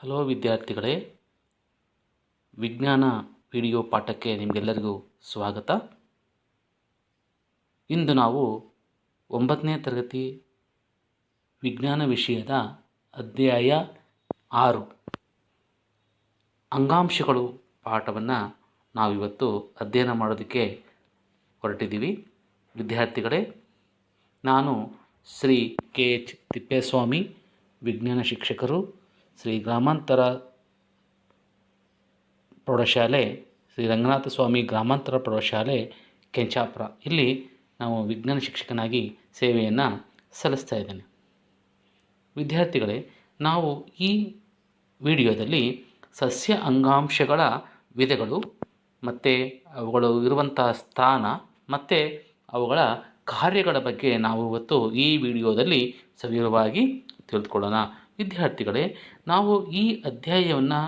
Hello ವಿದ್ಯಾರ್ಥಿಗಳೇ, ವಿಜ್ಞಾನ video ಪಾಠಕ್ಕೆ ನಿಮಗೆಲ್ಲರಿಗೂ ಸ್ವಾಗತ. ಇಂದು ನಾವು 9ನೇ ತರಗತಿ ವಿಜ್ಞಾನ ವಿಷಯದ ಅಧ್ಯಾಯ 6 ಅಂಗಾಂಶಗಳು ಪಾಠವನ್ನು ನಾವಿವತ್ತು ಅಧ್ಯಯನ ಮಾಡೋದಕ್ಕೆ ಹೊರಟಿದ್ದೀವಿ. ವಿದ್ಯಾರ್ಥಿಗಳೇ, ನಾನು ಶ್ರೀ KH ತಿಪ್ಪೇಸ್ವಾಮಿ, ವಿಜ್ಞಾನ ಶಿಕ್ಷಕರು, ಶ್ರೀ ಗ್ರಾಮಾಂತರ ಪ್ರೌಢಶಾಲೆ, ಶ್ರೀ ರಂಗನಾಥ ಸ್ವಾಮಿ ಗ್ರಾಮಾಂತರ ಪ್ರೌಢಶಾಲೆ ಕೆಂಚಾಪುರ, ಇಲ್ಲಿ ನಾವು ವಿಜ್ಞಾನ ಶಿಕ್ಷಕನಾಗಿ ಸೇವೆಯನ್ನು ಸಲ್ಲಿಸ್ತಾ ಇದ್ದೇನೆ. ವಿದ್ಯಾರ್ಥಿಗಳೇ, ನಾವು ಈ ವಿಡಿಯೋದಲ್ಲಿ ಸಸ್ಯ ಅಂಗಾಂಶಗಳ ವಿಧಗಳು ಮತ್ತು ಅವುಗಳು ಇರುವಂಥ ಸ್ಥಾನ ಮತ್ತು ಅವುಗಳ ಕಾರ್ಯಗಳ ಬಗ್ಗೆ ನಾವು ಇವತ್ತು ಈ ವಿಡಿಯೋದಲ್ಲಿ ಸವಿವರವಾಗಿ ತಿಳಿದುಕೊಳ್ಳೋಣ. ವಿದ್ಯಾರ್ಥಿಗಳೇ, ನಾವು ಈ ಅಧ್ಯಾಯವನ್ನು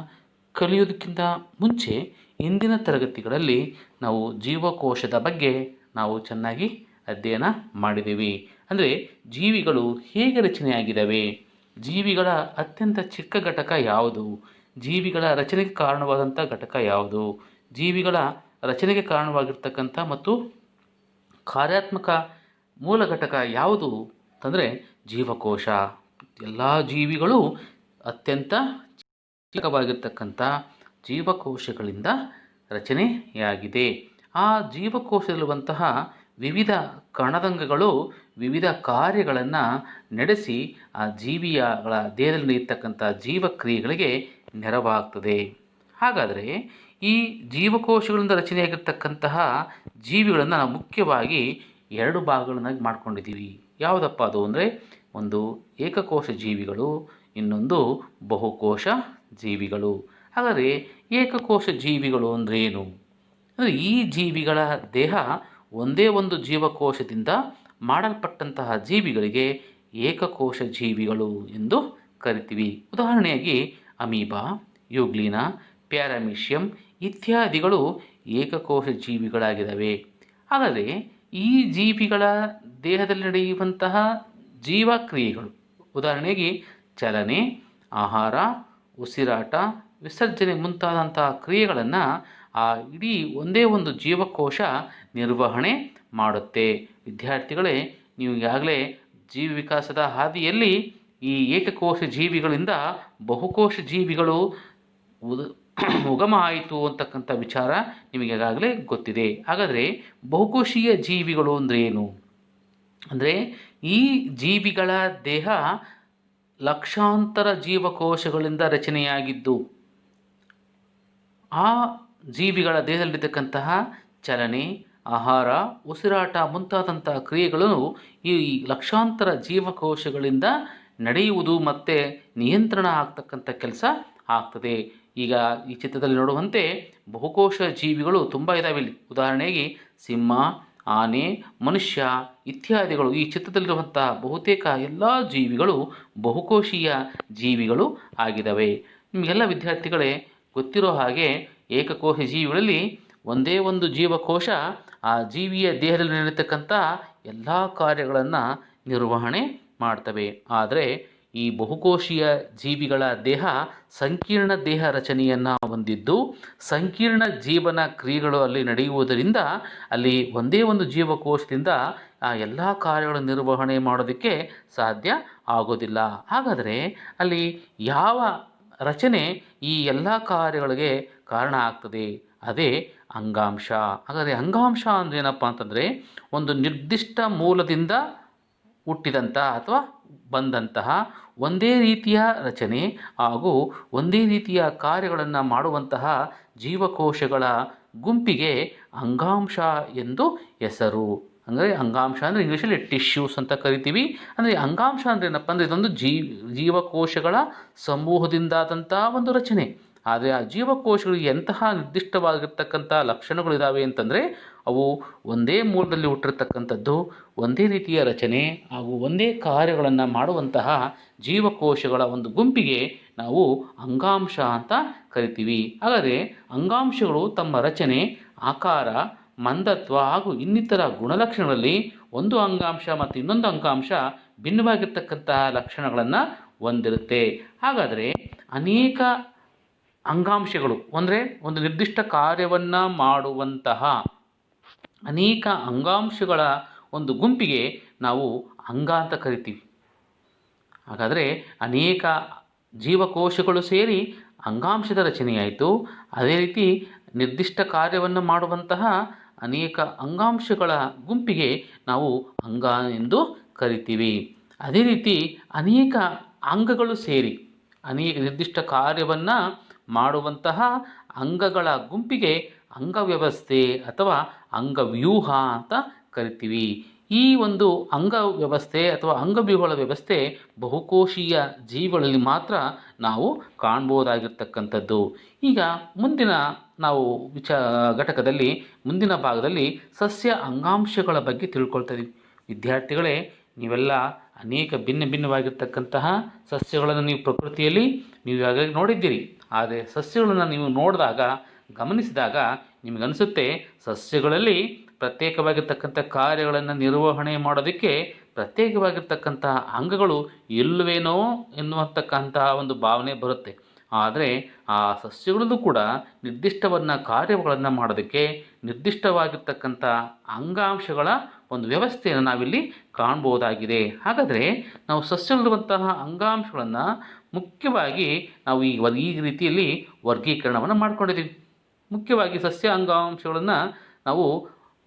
ಕಲಿಯೋದಕ್ಕಿಂತ ಮುಂಚೆ ಇಂದಿನ ತರಗತಿಗಳಲ್ಲಿ ನಾವು ಜೀವಕೋಶದ ಬಗ್ಗೆ ನಾವು ಚೆನ್ನಾಗಿ ಅಧ್ಯಯನ ಮಾಡಿದ್ದೀವಿ. ಅಂದರೆ ಜೀವಿಗಳು ಹೇಗೆ ರಚನೆಯಾಗಿದ್ದಾವೆ, ಜೀವಿಗಳ ಅತ್ಯಂತ ಚಿಕ್ಕ ಘಟಕ ಯಾವುದು, ಜೀವಿಗಳ ರಚನೆಗೆ ಕಾರಣವಾದಂಥ ಘಟಕ ಯಾವುದು, ಜೀವಿಗಳ ರಚನೆಗೆ ಕಾರಣವಾಗಿರ್ತಕ್ಕಂಥ ಮತ್ತು ಕಾರ್ಯಾತ್ಮಕ ಮೂಲ ಘಟಕ ಯಾವುದು ಅಂತಂದರೆ ಜೀವಕೋಶ. ಎಲ್ಲ ಜೀವಿಗಳು ಅತ್ಯಂತ ಚಿಕ್ಕವಾಗಿರ್ತಕ್ಕಂಥ ಜೀವಕೋಶಗಳಿಂದ ರಚನೆಯಾಗಿದೆ. ಆ ಜೀವಕೋಶದಲ್ಲಿರುವಂತಹ ವಿವಿಧ ಕಣದಂಗಗಳು ವಿವಿಧ ಕಾರ್ಯಗಳನ್ನು ನಡೆಸಿ ಆ ಜೀವಿಗಳ ದೇಹದಲ್ಲಿ ನಡೆಯತಕ್ಕಂಥ ಜೀವಕ್ರಿಯೆಗಳಿಗೆ ನೆರವಾಗ್ತದೆ. ಹಾಗಾದರೆ ಈ ಜೀವಕೋಶಗಳಿಂದ ರಚನೆಯಾಗಿರ್ತಕ್ಕಂತಹ ಜೀವಿಗಳನ್ನು ನಾವು ಮುಖ್ಯವಾಗಿ 2 ಭಾಗಗಳನ್ನಾಗಿ ಮಾಡ್ಕೊಂಡಿದ್ದೀವಿ. ಯಾವುದಪ್ಪ ಅದು ಅಂದರೆ, ಒಂದು ಏಕಕೋಶ ಜೀವಿಗಳು, ಇನ್ನೊಂದು ಬಹುಕೋಶ ಜೀವಿಗಳು. ಹಾಗಾದರೆ ಏಕಕೋಶ ಜೀವಿಗಳು ಅಂದರೆ ಏನು? ಅಂದರೆ ಈ ಜೀವಿಗಳ ದೇಹ ಒಂದೇ ಒಂದು ಜೀವಕೋಶದಿಂದ ಮಾಡಲ್ಪಟ್ಟಂತಹ ಜೀವಿಗಳಿಗೆ ಏಕಕೋಶ ಜೀವಿಗಳು ಎಂದು ಕರಿತೀವಿ. ಉದಾಹರಣೆಯಾಗಿ ಅಮೀಬಾ, ಯುಗ್ಲಿನ, ಪ್ಯಾರಾಮೀಷಿಯಂ ಇತ್ಯಾದಿಗಳು ಏಕಕೋಶ ಜೀವಿಗಳಾಗಿದ್ದಾವೆ. ಹಾಗಾದರೆ ಈ ಜೀವಿಗಳ ದೇಹದಲ್ಲಿ ನಡೆಯುವಂತಹ ಜೀವಕ್ರಿಯೆಗಳು, ಉದಾಹರಣೆಗೆ ಚಲನೆ, ಆಹಾರ, ಉಸಿರಾಟ, ವಿಸರ್ಜನೆ ಮುಂತಾದಂತಹ ಕ್ರಿಯೆಗಳನ್ನು ಆ ಇಡೀ ಒಂದೇ ಒಂದು ಜೀವಕೋಶ ನಿರ್ವಹಣೆ ಮಾಡುತ್ತೆ. ವಿದ್ಯಾರ್ಥಿಗಳೇ, ನೀವು ಈಗಾಗಲೇ ಜೀವ ವಿಕಾಸದ ಹಾದಿಯಲ್ಲಿ ಈ ಏಕಕೋಶ ಜೀವಿಗಳಿಂದ ಬಹುಕೋಶ ಜೀವಿಗಳು ಉಗಮ ಆಯಿತು ಅಂತಕ್ಕಂಥ ವಿಚಾರ ನಿಮಗೆ ಈಗಾಗಲೇ ಗೊತ್ತಿದೆ. ಹಾಗಾದರೆ ಬಹುಕೋಶೀಯ ಜೀವಿಗಳು ಅಂದರೆ ಏನು? ಅಂದರೆ ಈ ಜೀವಿಗಳ ದೇಹ ಲಕ್ಷಾಂತರ ಜೀವಕೋಶಗಳಿಂದ ರಚನೆಯಾಗಿದ್ದು, ಆ ಜೀವಿಗಳ ದೇಹದಲ್ಲಿರ್ತಕ್ಕಂತಹ ಚಲನೆ, ಆಹಾರ, ಉಸಿರಾಟ ಮುಂತಾದಂತಹ ಕ್ರಿಯೆಗಳು ಈ ಲಕ್ಷಾಂತರ ಜೀವಕೋಶಗಳಿಂದ ನಡೆಯುವುದು ಮತ್ತು ನಿಯಂತ್ರಣ ಆಗ್ತಕ್ಕಂಥ ಕೆಲಸ ಆಗ್ತದೆ. ಈಗ ಈ ಚಿತ್ರದಲ್ಲಿ ನೋಡುವಂತೆ ಬಹುಕೋಶ ಜೀವಿಗಳು ತುಂಬ ಇದ್ದಾವೆ ಇಲ್ಲಿ. ಉದಾಹರಣೆಗೆ ಸಿಂಹ, ಆನೆ, ಮನುಷ್ಯ ಇತ್ಯಾದಿಗಳು, ಈ ಚಿತ್ರದಲ್ಲಿರುವಂತಹ ಬಹುತೇಕ ಎಲ್ಲ ಜೀವಿಗಳು ಬಹುಕೋಶೀಯ ಜೀವಿಗಳು ಆಗಿದ್ದಾವೆ. ನಿಮಗೆಲ್ಲ ವಿದ್ಯಾರ್ಥಿಗಳೇ ಗೊತ್ತಿರೋ ಹಾಗೆ ಏಕಕೋಶ ಜೀವಿಗಳಲ್ಲಿ ಒಂದೇ ಒಂದು ಜೀವಕೋಶ ಆ ಜೀವಿಯ ದೇಹದಲ್ಲಿ ನಡೆಯತಕ್ಕಂಥ ಎಲ್ಲ ಕಾರ್ಯಗಳನ್ನು ನಿರ್ವಹಣೆ ಮಾಡ್ತವೆ. ಆದರೆ ಈ ಬಹುಕೋಶೀಯ ಜೀವಿಗಳ ದೇಹ ಸಂಕೀರ್ಣ ದೇಹ ರಚನೆಯನ್ನು ಹೊಂದಿದ್ದು, ಸಂಕೀರ್ಣ ಜೀವನ ಕ್ರಿಯೆಗಳು ಅಲ್ಲಿ ನಡೆಯುವುದರಿಂದ ಅಲ್ಲಿ ಒಂದೇ ಒಂದು ಜೀವಕೋಶದಿಂದ ಆ ಎಲ್ಲ ಕಾರ್ಯಗಳ ನಿರ್ವಹಣೆ ಮಾಡೋದಕ್ಕೆ ಸಾಧ್ಯ ಆಗೋದಿಲ್ಲ. ಹಾಗಾದರೆ ಅಲ್ಲಿ ಯಾವ ರಚನೆ ಈ ಎಲ್ಲ ಕಾರ್ಯಗಳಿಗೆ ಕಾರಣ ಆಗ್ತದೆ? ಅದೇ ಅಂಗಾಂಶ. ಹಾಗಾದರೆ ಅಂಗಾಂಶ ಅಂದರೆ ಏನಪ್ಪ ಅಂತಂದರೆ, ಒಂದು ನಿರ್ದಿಷ್ಟ ಮೂಲದಿಂದ ಹುಟ್ಟಿದಂಥ ಅಥವಾ ಬಂದಂತಹ ಒಂದೇ ರೀತಿಯ ರಚನೆ ಹಾಗೂ ಒಂದೇ ರೀತಿಯ ಕಾರ್ಯಗಳನ್ನು ಮಾಡುವಂತಹ ಜೀವಕೋಶಗಳ ಗುಂಪಿಗೆ ಅಂಗಾಂಶ ಎಂದು ಹೆಸರು. ಅಂದರೆ ಅಂಗಾಂಶ ಅಂದರೆ ಇಂಗ್ಲೀಷಲ್ಲಿ ಟಿಶ್ಯೂಸ್ ಅಂತ ಕರಿತೀವಿ. ಅಂದರೆ ಅಂಗಾಂಶ ಅಂದರೆ ಏನಪ್ಪ ಅಂದರೆ, ಇದೊಂದು ಜೀವಕೋಶಗಳ ಸಮೂಹದಿಂದಾದಂಥ ಒಂದು ರಚನೆ. ಆದರೆ ಆ ಜೀವಕೋಶಗಳಿಗೆ ಎಂತಹ ನಿರ್ದಿಷ್ಟವಾಗಿರ್ತಕ್ಕಂಥ ಲಕ್ಷಣಗಳಿದ್ದಾವೆ ಅಂತಂದರೆ, ಅವು ಒಂದೇ ಮೂಲದಲ್ಲಿ ಹುಟ್ಟಿರ್ತಕ್ಕಂಥದ್ದು, ಒಂದೇ ರೀತಿಯ ರಚನೆ ಹಾಗೂ ಒಂದೇ ಕಾರ್ಯಗಳನ್ನು ಮಾಡುವಂತಹ ಜೀವಕೋಶಗಳ ಒಂದು ಗುಂಪಿಗೆ ನಾವು ಅಂಗಾಂಶ ಅಂತ ಕರಿತೀವಿ. ಹಾಗಾದರೆ ಅಂಗಾಂಶಗಳು ತಮ್ಮ ರಚನೆ, ಆಕಾರ, ಮಂದತ್ವ ಹಾಗೂ ಇನ್ನಿತರ ಗುಣಲಕ್ಷಣಗಳಲ್ಲಿ ಒಂದು ಅಂಗಾಂಶ ಮತ್ತು ಇನ್ನೊಂದು ಅಂಗಾಂಶ ಭಿನ್ನವಾಗಿರ್ತಕ್ಕಂತಹ ಲಕ್ಷಣಗಳನ್ನು ಹೊಂದಿರುತ್ತೆ. ಹಾಗಾದರೆ ಅನೇಕ ಅಂಗಾಂಶಗಳು ಅಂದರೆ ಒಂದು ನಿರ್ದಿಷ್ಟ ಕಾರ್ಯವನ್ನು ಮಾಡುವಂತಹ ಅನೇಕ ಅಂಗಾಂಶಗಳ ಒಂದು ಗುಂಪಿಗೆ ನಾವು ಅಂಗ ಅಂತ ಕರಿತೀವಿ. ಹಾಗಾದರೆ ಅನೇಕ ಜೀವಕೋಶಗಳು ಸೇರಿ ಅಂಗಾಂಶದ ರಚನೆಯಾಯಿತು. ಅದೇ ರೀತಿ ನಿರ್ದಿಷ್ಟ ಕಾರ್ಯವನ್ನು ಮಾಡುವಂತಹ ಅನೇಕ ಅಂಗಾಂಶಗಳ ಗುಂಪಿಗೆ ನಾವು ಅಂಗ ಎಂದು ಕರಿತೀವಿ. ಅದೇ ರೀತಿ ಅನೇಕ ಅಂಗಗಳು ಸೇರಿ ಅನೇಕ ನಿರ್ದಿಷ್ಟ ಕಾರ್ಯವನ್ನು ಮಾಡುವಂತಹ ಅಂಗಗಳ ಗುಂಪಿಗೆ ಅಂಗವ್ಯವಸ್ಥೆ ಅಥವಾ ಅಂಗವ್ಯೂಹ ಅಂತ ಕರಿತೀವಿ. ಈ ಒಂದು ಅಂಗವ್ಯವಸ್ಥೆ ಅಥವಾ ಅಂಗವ್ಯೂಹಗಳ ವ್ಯವಸ್ಥೆ ಬಹುಕೋಶೀಯ ಜೀವಿಗಳಲ್ಲಿ ಮಾತ್ರ ನಾವು ಕಾಣ್ಬೋದಾಗಿರ್ತಕ್ಕಂಥದ್ದು. ಈಗ ಮುಂದಿನ ನಾವು ಘಟಕದಲ್ಲಿ ಮುಂದಿನ ಭಾಗದಲ್ಲಿ ಸಸ್ಯ ಅಂಗಾಂಶಗಳ ಬಗ್ಗೆ ತಿಳ್ಕೊಳ್ತಾ ಇದ್ದೀವಿ. ವಿದ್ಯಾರ್ಥಿಗಳೇ, ನೀವೆಲ್ಲ ಅನೇಕ ಭಿನ್ನವಾಗಿರ್ತಕ್ಕಂತಹ ಸಸ್ಯಗಳನ್ನು ನೀವು ಪ್ರಕೃತಿಯಲ್ಲಿ ನೀವು ಈಗಾಗಲೇ ನೋಡಿದ್ದೀರಿ. ಆದರೆ ಸಸ್ಯಗಳನ್ನು ನೀವು ನೋಡಿದಾಗ ಗಮನಿಸಿದಾಗ ನಿಮಗನಿಸುತ್ತೆ ಸಸ್ಯಗಳಲ್ಲಿ ಪ್ರತ್ಯೇಕವಾಗಿರ್ತಕ್ಕಂಥ ಕಾರ್ಯಗಳನ್ನು ನಿರ್ವಹಣೆ ಮಾಡೋದಕ್ಕೆ ಪ್ರತ್ಯೇಕವಾಗಿರ್ತಕ್ಕಂಥ ಅಂಗಗಳು ಇಲ್ಲವೇನೋ ಎನ್ನುವಂತಕ್ಕಂತಹ ಒಂದು ಭಾವನೆ ಬರುತ್ತೆ. ಆದರೆ ಆ ಸಸ್ಯಗಳಲ್ಲೂ ಕೂಡ ಕಾರ್ಯಗಳನ್ನು ಮಾಡೋದಕ್ಕೆ ನಿರ್ದಿಷ್ಟವಾಗಿರ್ತಕ್ಕಂಥ ಅಂಗಾಂಶಗಳ ಒಂದು ವ್ಯವಸ್ಥೆಯನ್ನು ನಾವಿಲ್ಲಿ ಕಾಣ್ಬೋದಾಗಿದೆ. ಹಾಗಾದರೆ ನಾವು ಸಸ್ಯಗಳಿರುವಂತಹ ಅಂಗಾಂಶಗಳನ್ನು ಮುಖ್ಯವಾಗಿ ನಾವು ಈ ರೀತಿಯಲ್ಲಿ ವರ್ಗೀಕರಣವನ್ನು ಮಾಡ್ಕೊಂಡಿದ್ದೀವಿ. ಮುಖ್ಯವಾಗಿ ಸಸ್ಯ ಅಂಗಾಂಶಗಳನ್ನು ನಾವು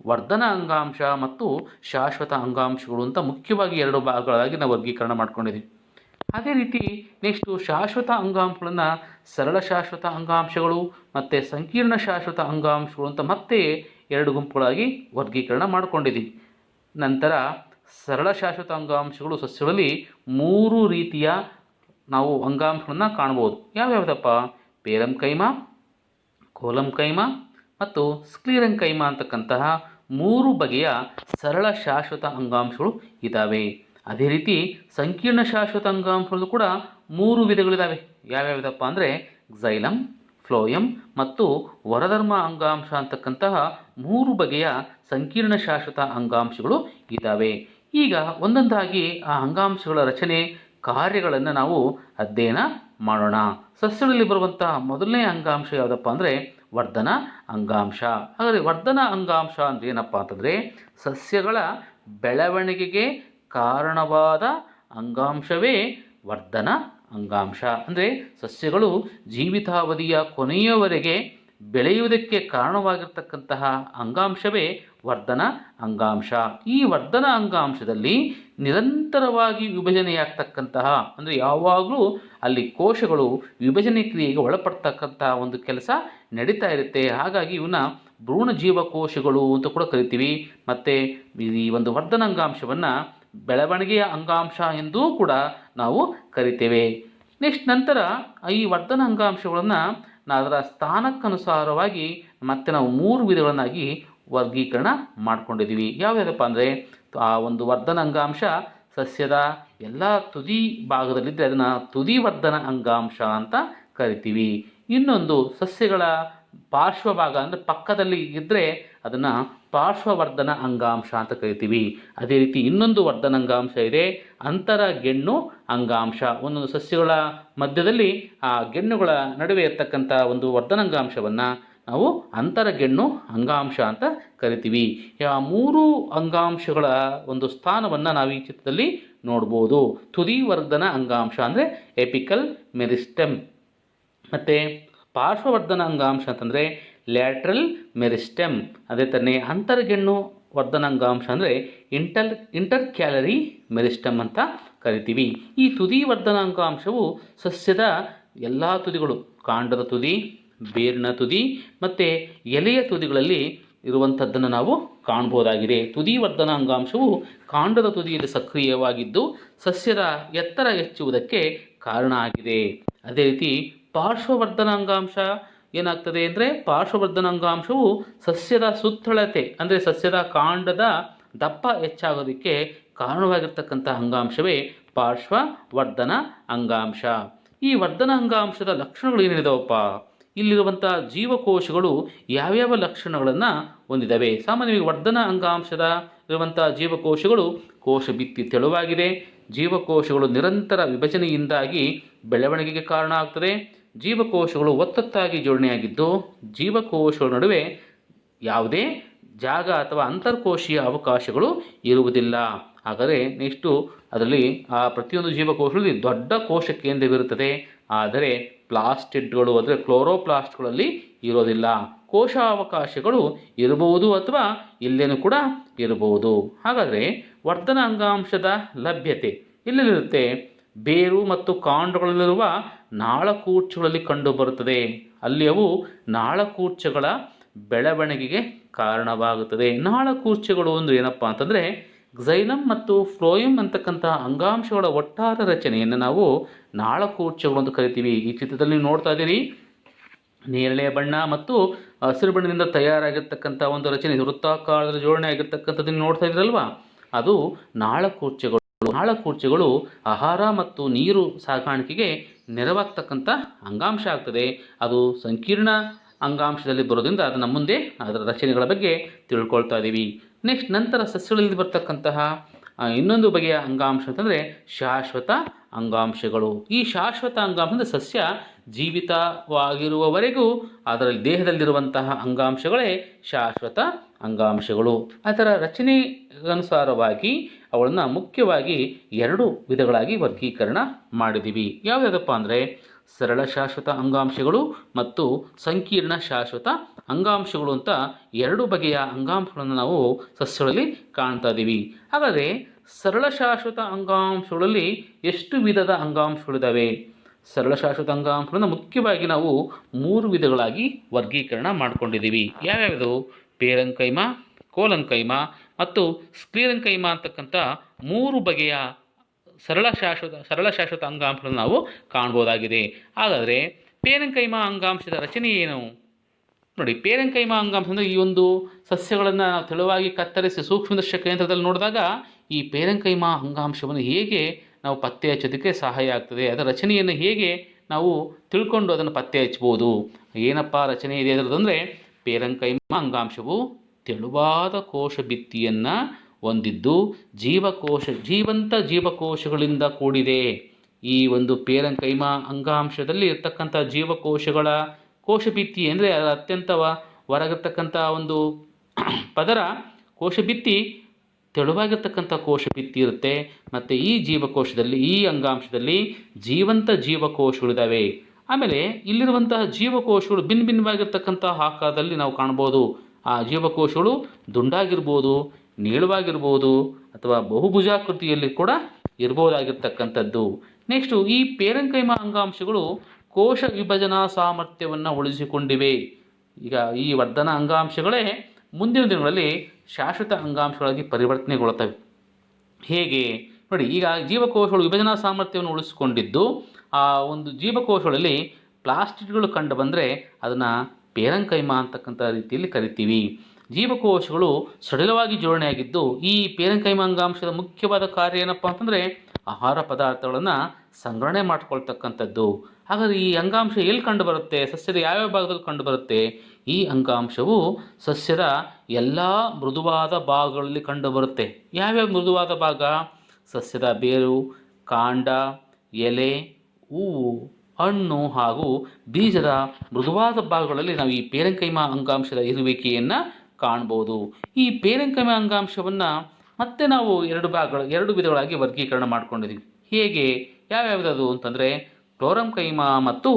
ವರ್ಧನ ಅಂಗಾಂಶ ಮತ್ತು ಶಾಶ್ವತ ಅಂಗಾಂಶಗಳು ಅಂತ ಮುಖ್ಯವಾಗಿ ಎರಡು ಭಾಗಗಳಾಗಿ ನಾವು ವರ್ಗೀಕರಣ ಮಾಡ್ಕೊಂಡಿದ್ದೀವಿ. ಅದೇ ರೀತಿ ನೆಕ್ಸ್ಟು ಶಾಶ್ವತ ಅಂಗಾಂಶಗಳನ್ನು ಸರಳ ಶಾಶ್ವತ ಅಂಗಾಂಶಗಳು ಮತ್ತು ಸಂಕೀರ್ಣ ಶಾಶ್ವತ ಅಂಗಾಂಶಗಳು ಅಂತ ಮತ್ತೆ ಎರಡು ಗುಂಪುಗಳಾಗಿ ವರ್ಗೀಕರಣ ಮಾಡ್ಕೊಂಡಿದ್ದೀವಿ. ನಂತರ ಸರಳ ಶಾಶ್ವತ ಅಂಗಾಂಶಗಳು ಸಸ್ಯಗಳಲ್ಲಿ 3 ರೀತಿಯ ನಾವು ಅಂಗಾಂಶಗಳನ್ನು ಕಾಣ್ಬೋದು. ಯಾವ್ಯಾವುದಪ್ಪ? ಪೇರಂಕೈಮ, ಕೋಲಂಕೈಮ ಮತ್ತು ಸ್ಕ್ಲೀರೆಂಕೈಮ ಅಂತಕ್ಕಂತಹ 3 ಬಗೆಯ ಸರಳ ಶಾಶ್ವತ ಅಂಗಾಂಶಗಳು ಇದ್ದಾವೆ. ಅದೇ ರೀತಿ ಸಂಕೀರ್ಣ ಶಾಶ್ವತ ಅಂಗಾಂಶಗಳು ಕೂಡ 3 ವಿಧಗಳಿದ್ದಾವೆ. ಯಾವ್ಯಾವುದಪ್ಪ ಅಂದರೆ ಕ್ಸೈಲಮ್, ಫ್ಲೋಯಮ್ ಮತ್ತು ವರಧರ್ಮ ಅಂಗಾಂಶ ಅಂತಕ್ಕಂತಹ 3 ಬಗೆಯ ಸಂಕೀರ್ಣ ಶಾಶ್ವತ ಅಂಗಾಂಶಗಳು ಇದ್ದಾವೆ. ಈಗ ಒಂದೊಂದಾಗಿ ಆ ಅಂಗಾಂಶಗಳ ರಚನೆ ಕಾರ್ಯಗಳನ್ನು ನಾವು ಅಧ್ಯಯನ ಮಾಡೋಣ. ಸಸ್ಯಗಳಲ್ಲಿ ಬರುವಂತಹ ಮೊದಲನೇ ಅಂಗಾಂಶ ಯಾವುದಪ್ಪ ಅಂದರೆ ವರ್ಧನ ಅಂಗಾಂಶ. ಹಾಗಾದರೆ ವರ್ಧನ ಅಂಗಾಂಶ ಅಂದರೆ ಏನಪ್ಪ ಅಂತಂದರೆ ಸಸ್ಯಗಳ ಬೆಳವಣಿಗೆಗೆ ಕಾರಣವಾದ ಅಂಗಾಂಶವೇ ವರ್ಧನ ಅಂಗಾಂಶ. ಅಂದರೆ ಸಸ್ಯಗಳು ಜೀವಿತಾವಧಿಯ ಕೊನೆಯವರೆಗೆ ಬೆಳೆಯುವುದಕ್ಕೆ ಕಾರಣವಾಗಿರ್ತಕ್ಕಂತಹ ಅಂಗಾಂಶವೇ ವರ್ಧನ ಅಂಗಾಂಶ. ಈ ವರ್ಧನ ಅಂಗಾಂಶದಲ್ಲಿ ನಿರಂತರವಾಗಿ ವಿಭಜನೆಯಾಗ್ತಕ್ಕಂತಹ ಅಂದರೆ ಯಾವಾಗಲೂ ಅಲ್ಲಿ ಕೋಶಗಳು ವಿಭಜನೆ ಕ್ರಿಯೆಗೆ ಒಳಪಡ್ತಕ್ಕಂತಹ ಒಂದು ಕೆಲಸ ನಡೀತಾ ಇರುತ್ತೆ. ಹಾಗಾಗಿ ಇವನ್ನ ಭ್ರೂಣ ಜೀವಕೋಶಗಳು ಅಂತ ಕೂಡ ಕರಿತೀವಿ. ಮತ್ತು ಈ ಒಂದು ವರ್ಧನ ಅಂಗಾಂಶವನ್ನು ಬೆಳವಣಿಗೆಯ ಅಂಗಾಂಶ ಎಂದೂ ಕೂಡ ನಾವು ಕರಿತೇವೆ. ನಂತರ ಈ ವರ್ಧನ ಅಂಗಾಂಶಗಳನ್ನು ಅದರ ಸ್ಥಾನಕ್ಕನುಸಾರವಾಗಿ ಮತ್ತೆ ನಾವು 3 ವಿಧಗಳನ್ನಾಗಿ ವರ್ಗೀಕರಣ ಮಾಡ್ಕೊಂಡಿದ್ದೀವಿ. ಯಾವ್ಯಾವುದಪ್ಪ ಅಂದರೆ ಆ ಒಂದು ವರ್ಧನ ಅಂಗಾಂಶ ಸಸ್ಯದ ಎಲ್ಲ ತುದಿ ಭಾಗದಲ್ಲಿದ್ದರೆ ಅದನ್ನು ತುದಿ ವರ್ಧನ ಅಂಗಾಂಶ ಅಂತ ಕರಿತೀವಿ. ಇನ್ನೊಂದು ಸಸ್ಯಗಳ ಪಾರ್ಶ್ವಭಾಗ ಅಂದರೆ ಪಕ್ಕದಲ್ಲಿ ಇದ್ದರೆ ಅದನ್ನು ಪಾರ್ಶ್ವವರ್ಧನ ಅಂಗಾಂಶ ಅಂತ ಕರಿತೀವಿ. ಅದೇ ರೀತಿ ಇನ್ನೊಂದು ವರ್ಧನ ಅಂಗಾಂಶ ಇದೆ, ಅಂತರ ಗೆಣ್ಣು ಅಂಗಾಂಶ. ಒಂದೊಂದು ಸಸ್ಯಗಳ ಮಧ್ಯದಲ್ಲಿ ಆ ಗೆಣ್ಣುಗಳ ನಡುವೆ ಇರ್ತಕ್ಕಂಥ ಒಂದು ವರ್ಧನ ಅಂಗಾಂಶವನ್ನು ನಾವು ಅಂತರ ಗೆಣ್ಣು ಅಂಗಾಂಶ ಅಂತ ಕರಿತೀವಿ. ಆ 3 ಅಂಗಾಂಶಗಳ ಒಂದು ಸ್ಥಾನವನ್ನು ನಾವು ಈ ಚಿತ್ರದಲ್ಲಿ ನೋಡ್ಬೋದು. ತುದಿ ವರ್ಧನ ಅಂಗಾಂಶ ಅಂದರೆ ಎಪಿಕಲ್ ಮೆರಿಸ್ಟೆಮ್, ಮತ್ತು ಪಾರ್ಶ್ವವರ್ಧನ ಅಂಗಾಂಶ ಅಂತಂದರೆ ಲ್ಯಾಟ್ರಲ್ ಮೆರಿಸ್ಟೆಮ್. ಅದೇ ಥರನೇ ಅಂತರಗೆಣ್ಣು ವರ್ಧನ ಅಂಗಾಂಶ ಅಂದರೆ ಇಂಟರ್ಕ್ಯಾಲರಿ ಮೆರಿಸ್ಟೆಮ್ ಅಂತ ಕರಿತೀವಿ. ಈ ತುದಿ ವರ್ಧನ ಅಂಗಾಂಶವು ಸಸ್ಯದ ಎಲ್ಲ ತುದಿಗಳು, ಕಾಂಡದ ತುದಿ, ಬೇರಿನ ತುದಿ ಮತ್ತು ಎಲೆಯ ತುದಿಗಳಲ್ಲಿ ಇರುವಂಥದ್ದನ್ನು ನಾವು ಕಾಣ್ಬೋದಾಗಿದೆ. ತುದಿ ವರ್ಧನ ಅಂಗಾಂಶವು ಕಾಂಡದ ತುದಿಯಲ್ಲಿ ಸಕ್ರಿಯವಾಗಿದ್ದು ಸಸ್ಯದ ಎತ್ತರ ಹೆಚ್ಚುವುದಕ್ಕೆ ಕಾರಣ ಆಗಿದೆ. ಅದೇ ರೀತಿ ಪಾರ್ಶ್ವವರ್ಧನ ಅಂಗಾಂಶ ಏನಾಗ್ತದೆ ಅಂದರೆ ಪಾರ್ಶ್ವವರ್ಧನ ಅಂಗಾಂಶವು ಸಸ್ಯದ ಸುತ್ತಳತೆ ಅಂದರೆ ಸಸ್ಯದ ಕಾಂಡದ ದಪ್ಪ ಹೆಚ್ಚಾಗೋದಕ್ಕೆ ಕಾರಣವಾಗಿರ್ತಕ್ಕಂಥ ಅಂಗಾಂಶವೇ ಪಾರ್ಶ್ವವರ್ಧನ ಅಂಗಾಂಶ. ಈ ವರ್ಧನ ಅಂಗಾಂಶದ ಲಕ್ಷಣಗಳು ಏನಿದಾವಪ್ಪ? ಇಲ್ಲಿರುವಂಥ ಜೀವಕೋಶಗಳು ಯಾವ್ಯಾವ ಲಕ್ಷಣಗಳನ್ನು ಹೊಂದಿದ್ದಾವೆ? ಸಾಮಾನ್ಯವಾಗಿ ವರ್ಧನ ಅಂಗಾಂಶದ ಇರುವಂಥ ಜೀವಕೋಶಗಳು ಕೋಶ ಭಿತ್ತಿ ತೆಳುವಾಗಿದೆ, ಜೀವಕೋಶಗಳು ನಿರಂತರ ವಿಭಜನೆಯಿಂದಾಗಿ ಬೆಳವಣಿಗೆಗೆ ಕಾರಣ ಆಗ್ತದೆ, ಜೀವಕೋಶಗಳು ಒತ್ತೊತ್ತಾಗಿ ಜೋಡಣೆಯಾಗಿದ್ದು ಜೀವಕೋಶಗಳ ನಡುವೆ ಯಾವುದೇ ಜಾಗ ಅಥವಾ ಅಂತರ್ಕೋಶೀಯ ಅವಕಾಶಗಳು ಇರುವುದಿಲ್ಲ. ಹಾಗಾದರೆ ನೆಕ್ಸ್ಟು ಅದರಲ್ಲಿ ಆ ಪ್ರತಿಯೊಂದು ಜೀವಕೋಶಗಳಲ್ಲಿ ದೊಡ್ಡ ಕೋಶ ಕೇಂದ್ರವಿರುತ್ತದೆ, ಆದರೆ ಪ್ಲಾಸ್ಟಿಡ್ಗಳು ಅಂದರೆ ಕ್ಲೋರೋಪ್ಲಾಸ್ಟ್ಗಳಲ್ಲಿ ಇರೋದಿಲ್ಲ. ಕೋಶಾವಕಾಶಗಳು ಇರಬಹುದು ಅಥವಾ ಇಲ್ಲೇನೂ ಕೂಡ ಇರಬಹುದು. ಹಾಗಾದರೆ ವರ್ಧನ ಅಂಗಾಂಶದ ಲಭ್ಯತೆ ಎಲ್ಲೆಲ್ಲಿರುತ್ತೆ? ಬೇರು ಮತ್ತು ಕಾಂಡಗಳಲ್ಲಿರುವ ನಾಳಕೂರ್ಚಗಳಲ್ಲಿ ಕಂಡುಬರುತ್ತದೆ. ಅಲ್ಲಿ ಅವು ನಾಳಕೂರ್ಚಗಳ ಬೆಳವಣಿಗೆಗೆ ಕಾರಣವಾಗುತ್ತದೆ. ನಾಳಕೂರ್ಚಗಳು ಅಂದರೆ ಏನಪ್ಪ ಅಂತಂದರೆ ಕ್ಸೈಲಮ್ ಮತ್ತು ಫ್ಲೋಯಮ್ ಅಂತಕ್ಕಂಥ ಅಂಗಾಂಶಗಳ ಒಟ್ಟಾರೆ ರಚನೆಯನ್ನು ನಾವು ನಾಳಕೂರ್ಚಗಳು ಅಂತ ಕರಿತೀವಿ. ಈ ಚಿತ್ರದಲ್ಲಿ ನೋಡ್ತಾ ಇದ್ದೀರಿ, ನೇರಳೆ ಬಣ್ಣ ಮತ್ತು ಹಸಿರು ಬಣ್ಣದಿಂದ ತಯಾರಾಗಿರ್ತಕ್ಕಂಥ ಒಂದು ರಚನೆ, ವೃತ್ತಾಕಾರದ ಜೋಡಣೆ ಆಗಿರ್ತಕ್ಕಂಥದ್ದನ್ನು ನೋಡ್ತಾ ಇದ್ರಲ್ವಾ, ಅದು ನಾಳಕೂರ್ಚಗಳು. ನಾಳಕೂರ್ಚಗಳು ಆಹಾರ ಮತ್ತು ನೀರು ಸಾಗಾಣಿಕೆಗೆ ನೆರವಾಗ್ತಕ್ಕಂಥ ಅಂಗಾಂಶ ಆಗ್ತದೆ. ಅದು ಸಂಕೀರ್ಣ ಅಂಗಾಂಶದಲ್ಲಿ ಬರೋದ್ರಿಂದ ಅದನ್ನು ಮುಂದೆ ಅದರ ರಚನೆಗಳ ಬಗ್ಗೆ ತಿಳ್ಕೊಳ್ತಾ ಇದ್ದೀವಿ. ನೆಕ್ಸ್ಟ್ ನಂತರ ಸಸ್ಯಗಳಲ್ಲಿ ಬರ್ತಕ್ಕಂತಹ ಇನ್ನೊಂದು ಬಗೆಯ ಅಂಗಾಂಶ ಅಂತಂದರೆ ಶಾಶ್ವತ ಅಂಗಾಂಶಗಳು. ಈ ಶಾಶ್ವತ ಅಂಗಾಂಶ ಅಂದರೆ ಸಸ್ಯ ಜೀವಿತವಾಗಿರುವವರೆಗೂ ಅದರಲ್ಲಿ ದೇಹದಲ್ಲಿರುವಂತಹ ಅಂಗಾಂಶಗಳೇ ಶಾಶ್ವತ ಅಂಗಾಂಶಗಳು. ಅದರ ರಚನೆಗನುಸಾರವಾಗಿ ಅವುಗಳನ್ನು ಮುಖ್ಯವಾಗಿ 2 ವಿಧಗಳಾಗಿ ವರ್ಗೀಕರಣ ಮಾಡಿದ್ದೀವಿ. ಯಾವುದಪ್ಪ ಅಂದರೆ ಸರಳ ಶಾಶ್ವತ ಅಂಗಾಂಶಗಳು ಮತ್ತು ಸಂಕೀರ್ಣ ಶಾಶ್ವತ ಅಂಗಾಂಶಗಳು ಅಂತ 2 ಬಗೆಯ ಅಂಗಾಂಶಗಳನ್ನು ನಾವು ಸಸ್ಯಗಳಲ್ಲಿ ಕಾಣ್ತಾ ಇದ್ದೀವಿ. ಹಾಗಾದರೆ ಸರಳ ಶಾಶ್ವತ ಅಂಗಾಂಶಗಳಲ್ಲಿ ಎಷ್ಟು ವಿಧದ ಅಂಗಾಂಶಗಳಿದ್ದಾವೆ? ಸರಳ ಶಾಶ್ವತ ಅಂಗಾಂಶಗಳನ್ನು ಮುಖ್ಯವಾಗಿ ನಾವು 3 ವಿಧಗಳಾಗಿ ವರ್ಗೀಕರಣ ಮಾಡ್ಕೊಂಡಿದ್ದೀವಿ. ಯಾವ್ಯಾವುದು? ಪೇರೆನ್ಕೈಮಾ, ಕೋಲೆನ್ಕೈಮಾ ಮತ್ತು ಸ್ಕ್ಲೆರೆನ್ಕೈಮಾ ಅಂತಕ್ಕಂಥ 3 ಬಗೆಯ ಸರಳ ಶಾಶ್ವತ ಅಂಗಾಂಶಗಳನ್ನು ನಾವು ಕಾಣ್ಬೋದಾಗಿದೆ. ಹಾಗಾದರೆ ಪೇರೆನ್ಕೈಮಾ ಅಂಗಾಂಶದ ರಚನೆ ಏನು? ನೋಡಿ, ಪೇರೆನ್ಕೈಮಾ ಅಂಗಾಂಶ ಅಂದರೆ ಈ ಒಂದು ಸಸ್ಯಗಳನ್ನು ತೆಳುವಾಗಿ ಕತ್ತರಿಸಿ ಸೂಕ್ಷ್ಮದರ್ಶಕ ಯಂತ್ರದಲ್ಲಿ ನೋಡಿದಾಗ ಈ ಪೇರೆನ್ಕೈಮಾ ಅಂಗಾಂಶವನ್ನು ಹೇಗೆ ನಾವು ಪತ್ತೆ ಹಚ್ಚೋದಕ್ಕೆ ಸಹಾಯ ಆಗ್ತದೆ, ಅದರ ರಚನೆಯನ್ನು ಹೇಗೆ ನಾವು ತಿಳ್ಕೊಂಡು ಅದನ್ನು ಪತ್ತೆ ಹಚ್ಬೋದು. ಏನಪ್ಪ ರಚನೆ ಇದೆ ಅದರದಂದರೆ, ಪೇರೆನ್ಕೈಮಾ ಅಂಗಾಂಶವು ತೆಳುವಾದ ಕೋಶ ಭಿತ್ತಿಯನ್ನು ಹೊಂದಿದ್ದು ಜೀವಂತ ಜೀವಕೋಶಗಳಿಂದ ಕೂಡಿದೆ. ಈ ಒಂದು ಪೇರೆನ್ಕೈಮಾ ಅಂಗಾಂಶದಲ್ಲಿ ಇರ್ತಕ್ಕಂಥ ಜೀವಕೋಶಗಳ ಕೋಶಭಿತ್ತಿ ಅಂದರೆ ಅದರ ಅತ್ಯಂತ ಹೊರಗಿರ್ತಕ್ಕಂಥ ಒಂದು ಪದರ ಕೋಶಭಿತ್ತಿ ತೆಳುವಾಗಿರ್ತಕ್ಕಂಥ ಕೋಶಭಿತ್ತಿ ಇರುತ್ತೆ. ಮತ್ತು ಈ ಜೀವಕೋಶದಲ್ಲಿ, ಈ ಅಂಗಾಂಶದಲ್ಲಿ ಜೀವಂತ ಜೀವಕೋಶಗಳಿದ್ದಾವೆ. ಆಮೇಲೆ ಇಲ್ಲಿರುವಂತಹ ಜೀವಕೋಶಗಳು ಭಿನ್ನವಾಗಿರ್ತಕ್ಕಂಥ ಆಕಾರದಲ್ಲಿ ನಾವು ಕಾಣ್ಬೋದು. ಆ ಜೀವಕೋಶಗಳು ದುಂಡಾಗಿರ್ಬೋದು, ನೀಳವಾಗಿರ್ಬೋದು ಅಥವಾ ಬಹುಭುಜಾಕೃತಿಯಲ್ಲಿ ಕೂಡ ಇರ್ಬೋದಾಗಿರ್ತಕ್ಕಂಥದ್ದು. ನೆಕ್ಸ್ಟು ಈ ಪೇರೆನ್ಕೈಮಾ ಅಂಗಾಂಶಗಳು ಕೋಶ ವಿಭಜನಾ ಸಾಮರ್ಥ್ಯವನ್ನು ಉಳಿಸಿಕೊಂಡಿವೆ. ಈಗ ಈ ವರ್ಧನ ಅಂಗಾಂಶಗಳೇ ಮುಂದಿನ ದಿನಗಳಲ್ಲಿ ಶಾಶ್ವತ ಅಂಗಾಂಶಗಳಾಗಿ ಪರಿವರ್ತನೆಗೊಳ್ಳುತ್ತವೆ. ಹೇಗೆ ನೋಡಿ, ಈಗ ಜೀವಕೋಶಗಳು ವಿಭಜನಾ ಸಾಮರ್ಥ್ಯವನ್ನು ಉಳಿಸಿಕೊಂಡಿದ್ದು ಆ ಒಂದು ಜೀವಕೋಶಗಳಲ್ಲಿ ಪ್ಲಾಸ್ಟಿಡ್ಗಳು ಕಂಡು ಬಂದರೆ ಅದನ್ನು ಪೇರೆನ್ಕೈಮಾ ಅಂತಕ್ಕಂಥ ರೀತಿಯಲ್ಲಿ ಕರಿತೀವಿ. ಜೀವಕೋಶಗಳು ಸಡಿಲವಾಗಿ ಜೋಡಣೆಯಾಗಿದ್ದು ಈ ಪೇರೆನ್ಕೈಮಾ ಅಂಗಾಂಶದ ಮುಖ್ಯವಾದ ಕಾರ್ಯ ಏನಪ್ಪ ಅಂತಂದರೆ ಆಹಾರ ಪದಾರ್ಥಗಳನ್ನು ಸಂಗ್ರಹಣೆ ಮಾಡ್ಕೊಳ್ತಕ್ಕಂಥದ್ದು. ಹಾಗಾದರೆ ಈ ಅಂಗಾಂಶ ಎಲ್ಲಿ ಕಂಡು ಬರುತ್ತೆ? ಸಸ್ಯದ ಯಾವ್ಯಾವ ಭಾಗದಲ್ಲಿ ಕಂಡು ಬರುತ್ತೆ? ಈ ಅಂಗಾಂಶವು ಸಸ್ಯದ ಎಲ್ಲ ಮೃದುವಾದ ಭಾಗಗಳಲ್ಲಿ ಕಂಡು ಬರುತ್ತೆ. ಯಾವ್ಯಾವ ಮೃದುವಾದ ಭಾಗ? ಸಸ್ಯದ ಬೇರು, ಕಾಂಡ, ಎಲೆ, ಹೂವು, ಹಣ್ಣು ಹಾಗೂ ಬೀಜದ ಮೃದುವಾದ ಭಾಗಗಳಲ್ಲಿ ನಾವು ಈ ಪೇರೆನ್ಕೈಮಾ ಅಂಗಾಂಶದ ಇರುವಿಕೆಯನ್ನು ಕಾಣ್ಬೋದು. ಈ ಪೇರೆನ್ಕೈಮಾ ಅಂಗಾಂಶವನ್ನು ಮತ್ತೆ ನಾವು 2 ವಿಧಗಳಾಗಿ ವರ್ಗೀಕರಣ ಮಾಡ್ಕೊಂಡಿದ್ದೀವಿ. ಹೇಗೆ? ಯಾವ್ಯಾವುದದು ಅಂತಂದರೆ ಕ್ಲೋರೆನ್ಕೈಮಾ ಮತ್ತು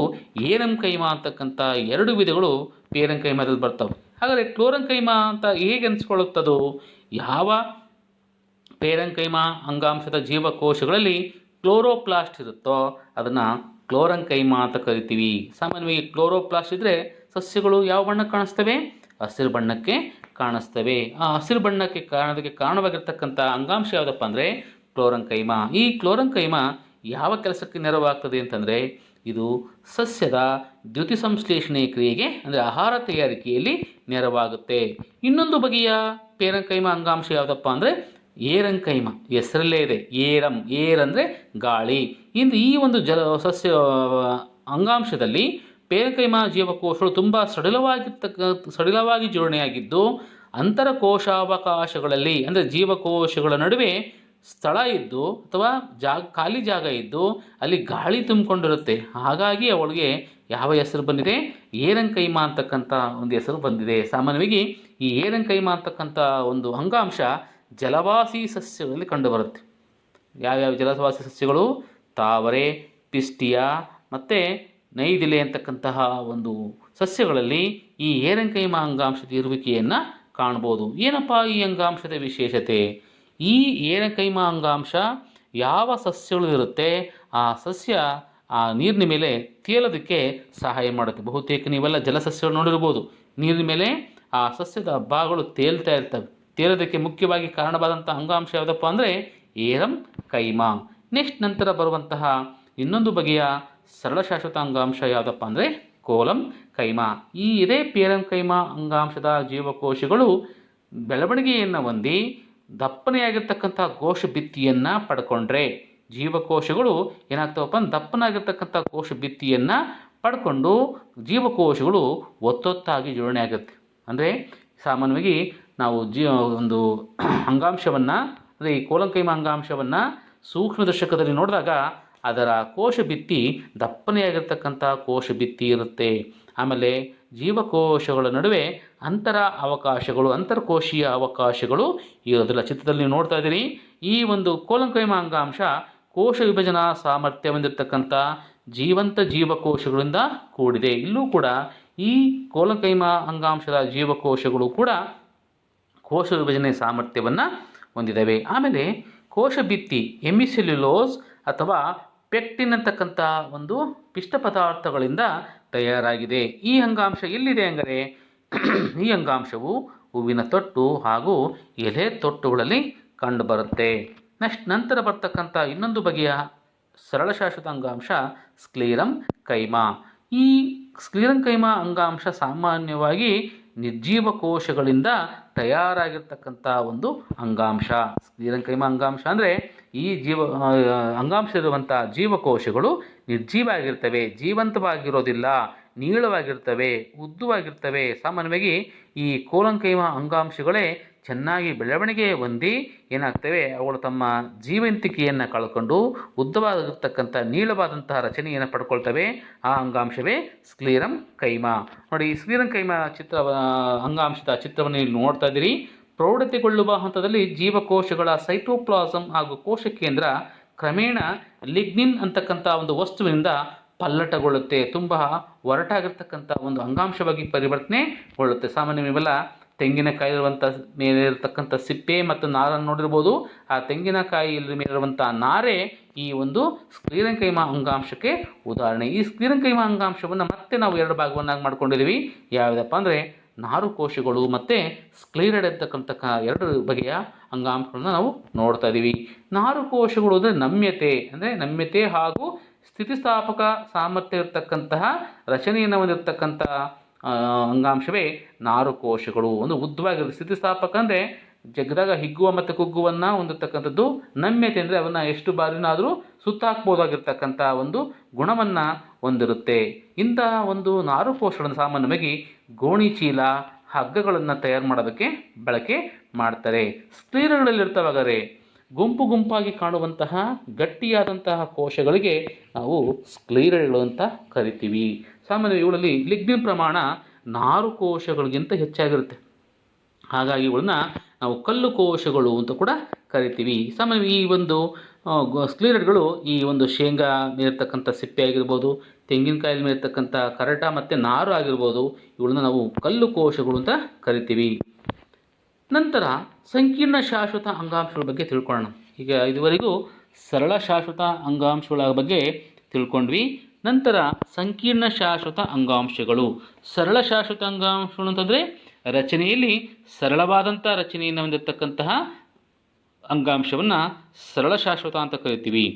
ಏರೆನ್ಕೈಮಾ ಅಂತಕ್ಕಂಥ 2 ವಿಧಗಳು ಪೇರೆನ್ಕೈಮಾದಲ್ಲಿ ಬರ್ತವೆ. ಹಾಗಾದರೆ ಕ್ಲೋರೆನ್ಕೈಮಾ ಅಂತ ಹೇಗೆ ಅನಿಸ್ಕೊಳ್ಳುತ್ತದೋ? ಯಾವ ಪೇರೆನ್ಕೈಮಾ ಅಂಗಾಂಶದ ಜೀವಕೋಶಗಳಲ್ಲಿ ಕ್ಲೋರೋಪ್ಲಾಸ್ಟ್ ಇರುತ್ತೋ ಅದನ್ನು ಕ್ಲೋರೆನ್ಕೈಮಾ ಅಂತ ಕರಿತೀವಿ. ಸಾಮಾನ್ಯವಾಗಿ ಕ್ಲೋರೋಪ್ಲಾಸ್ಟ್ ಇದ್ದರೆ ಸಸ್ಯಗಳು ಯಾವ ಬಣ್ಣಕ್ಕೆ ಕಾಣಿಸ್ತವೆ? ಹಸಿರು ಬಣ್ಣಕ್ಕೆ ಕಾಣಿಸ್ತವೆ. ಆ ಹಸಿರು ಬಣ್ಣಕ್ಕೆ ಕಾರಣವಾಗಿರ್ತಕ್ಕಂಥ ಅಂಗಾಂಶ ಯಾವುದಪ್ಪ ಅಂದರೆ ಕ್ಲೋರೆನ್ಕೈಮಾ. ಈ ಕ್ಲೋರೆನ್ಕೈಮಾ ಯಾವ ಕೆಲಸಕ್ಕೆ ನೆರವಾಗ್ತದೆ ಅಂತಂದರೆ ಇದು ಸಸ್ಯದ ದ್ಯುತಿ ಸಂಶ್ಲೇಷಣೆ ಕ್ರಿಯೆಗೆ ಅಂದರೆ ಆಹಾರ ತಯಾರಿಕೆಯಲ್ಲಿ ನೆರವಾಗುತ್ತೆ. ಇನ್ನೊಂದು ಬಗೆಯ ಪೇರೆನ್ಕೈಮಾ ಅಂಗಾಂಶ ಯಾವುದಪ್ಪ ಅಂದರೆ ಏರೆನ್ಕೈಮಾ. ಹೆಸರಲ್ಲೇ ಇದೆ, ಏರ್ ಅಂದರೆ ಗಾಳಿ. ಈ ಒಂದು ಸಸ್ಯ ಅಂಗಾಂಶದಲ್ಲಿ ಪೇರೆಂಕೈಮಾ ಜೀವಕೋಶಗಳು ತುಂಬ ಸಡಿಲವಾಗಿ ಜೋಡಣೆಯಾಗಿದ್ದು ಅಂತರಕೋಶಾವಕಾಶಗಳಲ್ಲಿ ಅಂದರೆ ಜೀವಕೋಶಗಳ ನಡುವೆ ಸ್ಥಳ ಇದ್ದು ಅಥವಾ ಖಾಲಿ ಜಾಗ ಇದ್ದು ಅಲ್ಲಿ ಗಾಳಿ ತುಂಬಿಕೊಂಡಿರುತ್ತೆ. ಹಾಗಾಗಿ ಅವಳಿಗೆ ಯಾವ ಹೆಸರು ಬಂದಿದೆ? ಏರಂಕೈಮಾ ಅಂತಕ್ಕಂಥ ಒಂದು ಹೆಸರು ಬಂದಿದೆ. ಸಾಮಾನ್ಯವಾಗಿ ಈ ಏರಂಕೈಮಾ ಅಂತಕ್ಕಂಥ ಒಂದು ಅಂಗಾಂಶ ಜಲವಾಸಿ ಸಸ್ಯಗಳಲ್ಲಿ ಕಂಡುಬರುತ್ತೆ. ಯಾವ್ಯಾವ ಜಲವಾಸಿ ಸಸ್ಯಗಳು? ತಾವರೆ, ಪಿಸ್ಟಿಯಾ ಮತ್ತು ನೈದಿಲೆ ಅಂತಕ್ಕಂತಹ ಒಂದು ಸಸ್ಯಗಳಲ್ಲಿ ಈ ಏರಂಕೈಮಾ ಅಂಗಾಂಶದ ಇರುವಿಕೆಯನ್ನು ಕಾಣ್ಬೋದು. ಏನಪ್ಪ ಈ ಅಂಗಾಂಶದ ವಿಶೇಷತೆ? ಈ ಏರಂಕೈಮಾ ಅಂಗಾಂಶ ಯಾವ ಸಸ್ಯಗಳು ಇರುತ್ತೆ ಆ ಸಸ್ಯ ಆ ನೀರಿನ ಮೇಲೆ ತೇಲೋದಕ್ಕೆ ಸಹಾಯ ಮಾಡುತ್ತೆ. ಬಹುತೇಕ ನೀವೆಲ್ಲ ಜಲಸಸ್ಯಗಳು ನೋಡಿರ್ಬೋದು. ನೀರಿನ ಮೇಲೆ ಆ ಸಸ್ಯದ ಭಾಗಗಳು ತೇಲ್ತಾ ಇರ್ತವೆ. ತೇಲೋದಕ್ಕೆ ಮುಖ್ಯವಾಗಿ ಕಾರಣವಾದಂಥ ಅಂಗಾಂಶ ಯಾವುದಪ್ಪ ಅಂದರೆ ಏರಂಕೈಮಾ. ನಂತರ ಬರುವಂತಹ ಇನ್ನೊಂದು ಬಗೆಯ ಸರಳ ಶಾಶ್ವತ ಅಂಗಾಂಶ ಯಾವುದಪ್ಪ ಅಂದರೆ ಕೋಲಂಕೈಮಾ. ಇದೇ ಪೇರೆಂಕೈಮಾ ಅಂಗಾಂಶದ ಜೀವಕೋಶಗಳು ಬೆಳವಣಿಗೆಯನ್ನು ಹೊಂದಿ ದಪ್ಪನೆಯಾಗಿರ್ತಕ್ಕಂಥ ಕೋಶ ಭಿತ್ತಿಯನ್ನು ಪಡ್ಕೊಂಡ್ರೆ ಜೀವಕೋಶಗಳು ಏನಾಗ್ತಾವಪ್ಪ? ದಪ್ಪನಾಗಿರ್ತಕ್ಕಂಥ ಕೋಶ ಭಿತ್ತಿಯನ್ನು ಪಡ್ಕೊಂಡು ಜೀವಕೋಶಗಳು ಒತ್ತೊತ್ತಾಗಿ ಜೋಡಣೆ ಆಗುತ್ತೆ. ಅಂದರೆ ಸಾಮಾನ್ಯವಾಗಿ ನಾವು ಒಂದು ಅಂಗಾಂಶವನ್ನು ಅಂದರೆ ಈ ಕೋಲಂಕೈಮಾ ಅಂಗಾಂಶವನ್ನು ಸೂಕ್ಷ್ಮದರ್ಶಕದಲ್ಲಿ ನೋಡಿದಾಗ ಅದರ ಕೋಶ ಭಿತ್ತಿ ದಪ್ಪನೆಯಾಗಿರ್ತಕ್ಕಂಥ ಕೋಶ ಭಿತ್ತಿ ಇರುತ್ತೆ. ಆಮೇಲೆ ಜೀವಕೋಶಗಳ ನಡುವೆ ಅಂತರಕೋಶೀಯ ಅವಕಾಶಗಳು ಇರೋದಿಲ್ಲ. ಚಿತ್ರದಲ್ಲಿ ನೀವು ನೋಡ್ತಾ ಇದ್ದೀರಿ. ಈ ಒಂದು ಕೋಲಂಕೈಮಾ ಅಂಗಾಂಶ ಕೋಶ ವಿಭಜನಾ ಸಾಮರ್ಥ್ಯ ಹೊಂದಿರತಕ್ಕಂಥ ಜೀವಂತ ಜೀವಕೋಶಗಳಿಂದ ಕೂಡಿದೆ. ಇಲ್ಲೂ ಕೂಡ ಈ ಕೋಲಂಕೈಮಾ ಅಂಗಾಂಶದ ಜೀವಕೋಶಗಳು ಕೂಡ ಕೋಶ ವಿಭಜನೆ ಸಾಮರ್ಥ್ಯವನ್ನು ಹೊಂದಿದ್ದಾವೆ. ಆಮೇಲೆ ಕೋಶ ಭಿತ್ತಿ ಹೆಮಿಸೆಲ್ಯುಲೋಸ್ ಅಥವಾ ಪೆಕ್ಟಿನ್ ಅಂತಕ್ಕಂಥ ಒಂದು ಪಿಷ್ಟ ಪದಾರ್ಥಗಳಿಂದ ತಯಾರಾಗಿದೆ. ಈ ಅಂಗಾಂಶ ಎಲ್ಲಿದೆ ಅಂದರೆ ಈ ಅಂಗಾಂಶವು ಹೂವಿನ ತೊಟ್ಟು ಹಾಗೂ ಎಲೆ ತೊಟ್ಟುಗಳಲ್ಲಿ ಕಂಡುಬರುತ್ತೆ. ನಂತರ ಬರ್ತಕ್ಕಂಥ ಇನ್ನೊಂದು ಬಗೆಯ ಸರಳ ಶಾಶ್ವತ ಅಂಗಾಂಶ ಸ್ಕ್ಲೆರಂಕೈಮಾ. ಈ ಸ್ಕ್ಲೆರಂಕೈಮಾ ಅಂಗಾಂಶ ಸಾಮಾನ್ಯವಾಗಿ ನಿರ್ಜೀವ ಕೋಶಗಳಿಂದ ತಯಾರಾಗಿರ್ತಕ್ಕಂಥ ಒಂದು ಅಂಗಾಂಶ. ಸ್ಕ್ಲೆರಂಕೈಮಾ ಅಂಗಾಂಶ ಅಂದರೆ ಈ ಅಂಗಾಂಶ ಇರುವಂಥ ಜೀವಕೋಶಗಳು ನಿರ್ಜೀವ ಆಗಿರ್ತವೆ, ಜೀವಂತವಾಗಿರೋದಿಲ್ಲ, ನೀಳವಾಗಿರ್ತವೆ, ಉದ್ದವಾಗಿರ್ತವೆ. ಸಾಮಾನ್ಯವಾಗಿ ಈ ಕೋಲಂಕೈಮಾ ಅಂಗಾಂಶಗಳೇ ಚೆನ್ನಾಗಿ ಬೆಳವಣಿಗೆ ಹೊಂದಿ ಏನಾಗ್ತವೆ? ಅವುಗಳು ತಮ್ಮ ಜೀವಂತಿಕೆಯನ್ನು ಕಳ್ಕೊಂಡು ಉದ್ದವಾಗಿರ್ತಕ್ಕಂಥ ನೀಳವಾದಂತಹ ರಚನೆಯನ್ನು ಪಡ್ಕೊಳ್ತವೆ. ಆ ಅಂಗಾಂಶವೇ ಸ್ಕ್ಲೆರಂಕೈಮಾ. ನೋಡಿ, ಈ ಸ್ಕ್ಲೆರಂಕೈಮಾ ಅಂಗಾಂಶದ ಚಿತ್ರವನ್ನು ಇಲ್ಲಿ ನೋಡ್ತಾ ಇದ್ದೀರಿ. ಪ್ರೌಢತೆಗೊಳ್ಳುವ ಹಂತದಲ್ಲಿ ಜೀವಕೋಶಗಳ ಸೈಟೋಪ್ಲಾಸಂ ಹಾಗೂ ಕೋಶ ಕೇಂದ್ರ ಕ್ರಮೇಣ ಲಿಗ್ನಿನ್ ಅಂತಕ್ಕಂಥ ಒಂದು ವಸ್ತುವಿನಿಂದ ಪಲ್ಲಟಗೊಳ್ಳುತ್ತೆ. ತುಂಬ ಒರಟಾಗಿರ್ತಕ್ಕಂಥ ಒಂದು ಅಂಗಾಂಶವಾಗಿ ಪರಿವರ್ತನೆಗೊಳ್ಳುತ್ತೆ. ಸಾಮಾನ್ಯ ಇವೆಲ್ಲ ತೆಂಗಿನಕಾಯಿ ಇರುವಂಥ ಮೇಲೆ ಇರತಕ್ಕಂಥ ಸಿಪ್ಪೆ ಮತ್ತು ನಾರನ್ನು ನೋಡಿರ್ಬೋದು. ಆ ತೆಂಗಿನಕಾಯಿ ಮೇಲಿರುವಂಥ ನಾರೇ ಈ ಒಂದು ಸ್ಕ್ಲೆರಂಕೈಮಾ ಅಂಗಾಂಶಕ್ಕೆ ಉದಾಹರಣೆ. ಈ ಸ್ಕ್ಲೆರಂಕೈಮಾ ಅಂಗಾಂಶವನ್ನು ಮತ್ತೆ ನಾವು ಎರಡು ಭಾಗವನ್ನಾಗಿ ಮಾಡ್ಕೊಂಡಿದ್ದೀವಿ. ಯಾವುದಪ್ಪ ಅಂದರೆ ನಾರು ಕೋಶಗಳು ಮತ್ತು ಸ್ಕ್ಲೆರೈಡ್ ಅಂತಕ್ಕಂಥ ಎರಡು ಬಗೆಯ ಅಂಗಾಂಶಗಳನ್ನ ನಾವು ನೋಡ್ತಾ ಇದ್ದೀವಿ. ನಾರು ಕೋಶಗಳು ಅಂದರೆ ನಮ್ಯತೆ ಹಾಗೂ ಸ್ಥಿತಿಸ್ಥಾಪಕ ಸಾಮರ್ಥ್ಯ ಇರತಕ್ಕಂತಹ ರಚನೆಯನ್ನು ಹೊಂದಿರತಕ್ಕಂಥ ಅಂಗಾಂಶವೇ ನಾರು ಕೋಶಗಳು. ಒಂದು ಉದ್ದವಾಗಿರುತ್ತೆ. ಸ್ಥಿತಿಸ್ಥಾಪಕ ಅಂದರೆ ಜಗದಾಗ ಹಿಗ್ಗುವ ಮತ್ತು ಕುಗ್ಗುವನ್ನು ಹೊಂದಿರತಕ್ಕಂಥದ್ದು. ನಮ್ಯತೆ ಅಂದರೆ ಅವನ್ನ ಎಷ್ಟು ಬಾರಿನಾದರೂ ಸುತ್ತಾಕ್ಬೋದಾಗಿರ್ತಕ್ಕಂಥ ಒಂದು ಗುಣವನ್ನು ಹೊಂದಿರುತ್ತೆ. ಇಂತಹ ಒಂದು ನಾರು ಕೋಶಗಳನ್ನು ಸಾಮಾನ್ಯವಾಗಿ ಗೋಣಿ ಚೀಲ, ಹಗ್ಗಗಳನ್ನು ತಯಾರು ಮಾಡೋದಕ್ಕೆ ಬಳಕೆ ಮಾಡ್ತಾರೆ. ಸ್ಕ್ಲೆರೈಡ್ಗಳಲ್ಲಿರ್ತವಾಗರೆ ಗುಂಪು ಗುಂಪಾಗಿ ಕಾಣುವಂತಹ ಗಟ್ಟಿಯಾದಂತಹ ಕೋಶಗಳಿಗೆ ನಾವು ಸ್ಕ್ಲೆರೈಡ್ಗಳು ಅಂತ ಕರಿತೀವಿ. ಸಾಮಾನ್ಯವಾಗಿ ಇವುಗಳಲ್ಲಿ ಲಿಗ್ನಿನ್ ಪ್ರಮಾಣ ನಾರು ಕೋಶಗಳಿಗಿಂತ ಹೆಚ್ಚಾಗಿರುತ್ತೆ. ಹಾಗಾಗಿ ಇವುಗಳನ್ನ ನಾವು ಕಲ್ಲು ಕೋಶಗಳು ಅಂತ ಕೂಡ ಕರಿತೀವಿ. ಸಾಮಾನ್ಯವಾಗಿ ಈ ಒಂದು ಸ್ಕ್ಲೆರೈಡ್ಗಳು ಈ ಒಂದು ಶೇಂಗಾ ಮೇಲಿರ್ತಕ್ಕಂಥ ಸಿಪ್ಪೆ ಆಗಿರ್ಬೋದು, ತೆಂಗಿನಕಾಯಿ ಮೇಲಿರ್ತಕ್ಕಂಥ ಕರಟ ಮತ್ತು ನಾರು ಆಗಿರ್ಬೋದು, ಇವುಗಳನ್ನ ನಾವು ಕಲ್ಲು ಕೋಶಗಳು ಅಂತ ಕರಿತೀವಿ. ನಂತರ ಸಂಕೀರ್ಣ ಶಾಶ್ವತ ಅಂಗಾಂಶಗಳ ಬಗ್ಗೆ ತಿಳ್ಕೊಳ್ಳೋಣ. ಈಗ ಇದುವರೆಗೂ ಸರಳ ಶಾಶ್ವತ ಅಂಗಾಂಶಗಳ ಬಗ್ಗೆ ತಿಳ್ಕೊಂಡ್ವಿ. ನಂತರ ಸಂಕೀರ್ಣ ಶಾಶ್ವತ ಅಂಗಾಂಶಗಳು. ಸರಳ ಶಾಶ್ವತ ಅಂಗಾಂಶಗಳು ಅಂತಂದರೆ ರಚನೆಯಲ್ಲಿ ಸರಳವಾದಂಥ ರಚನೆಯನ್ನು ಹೊಂದಿರತಕ್ಕಂತಹ ಅಂಗಾಂಶವನ್ನು ಸರಳ ಶಾಶ್ವತ ಅಂತ ಕರಿತೀವಿ.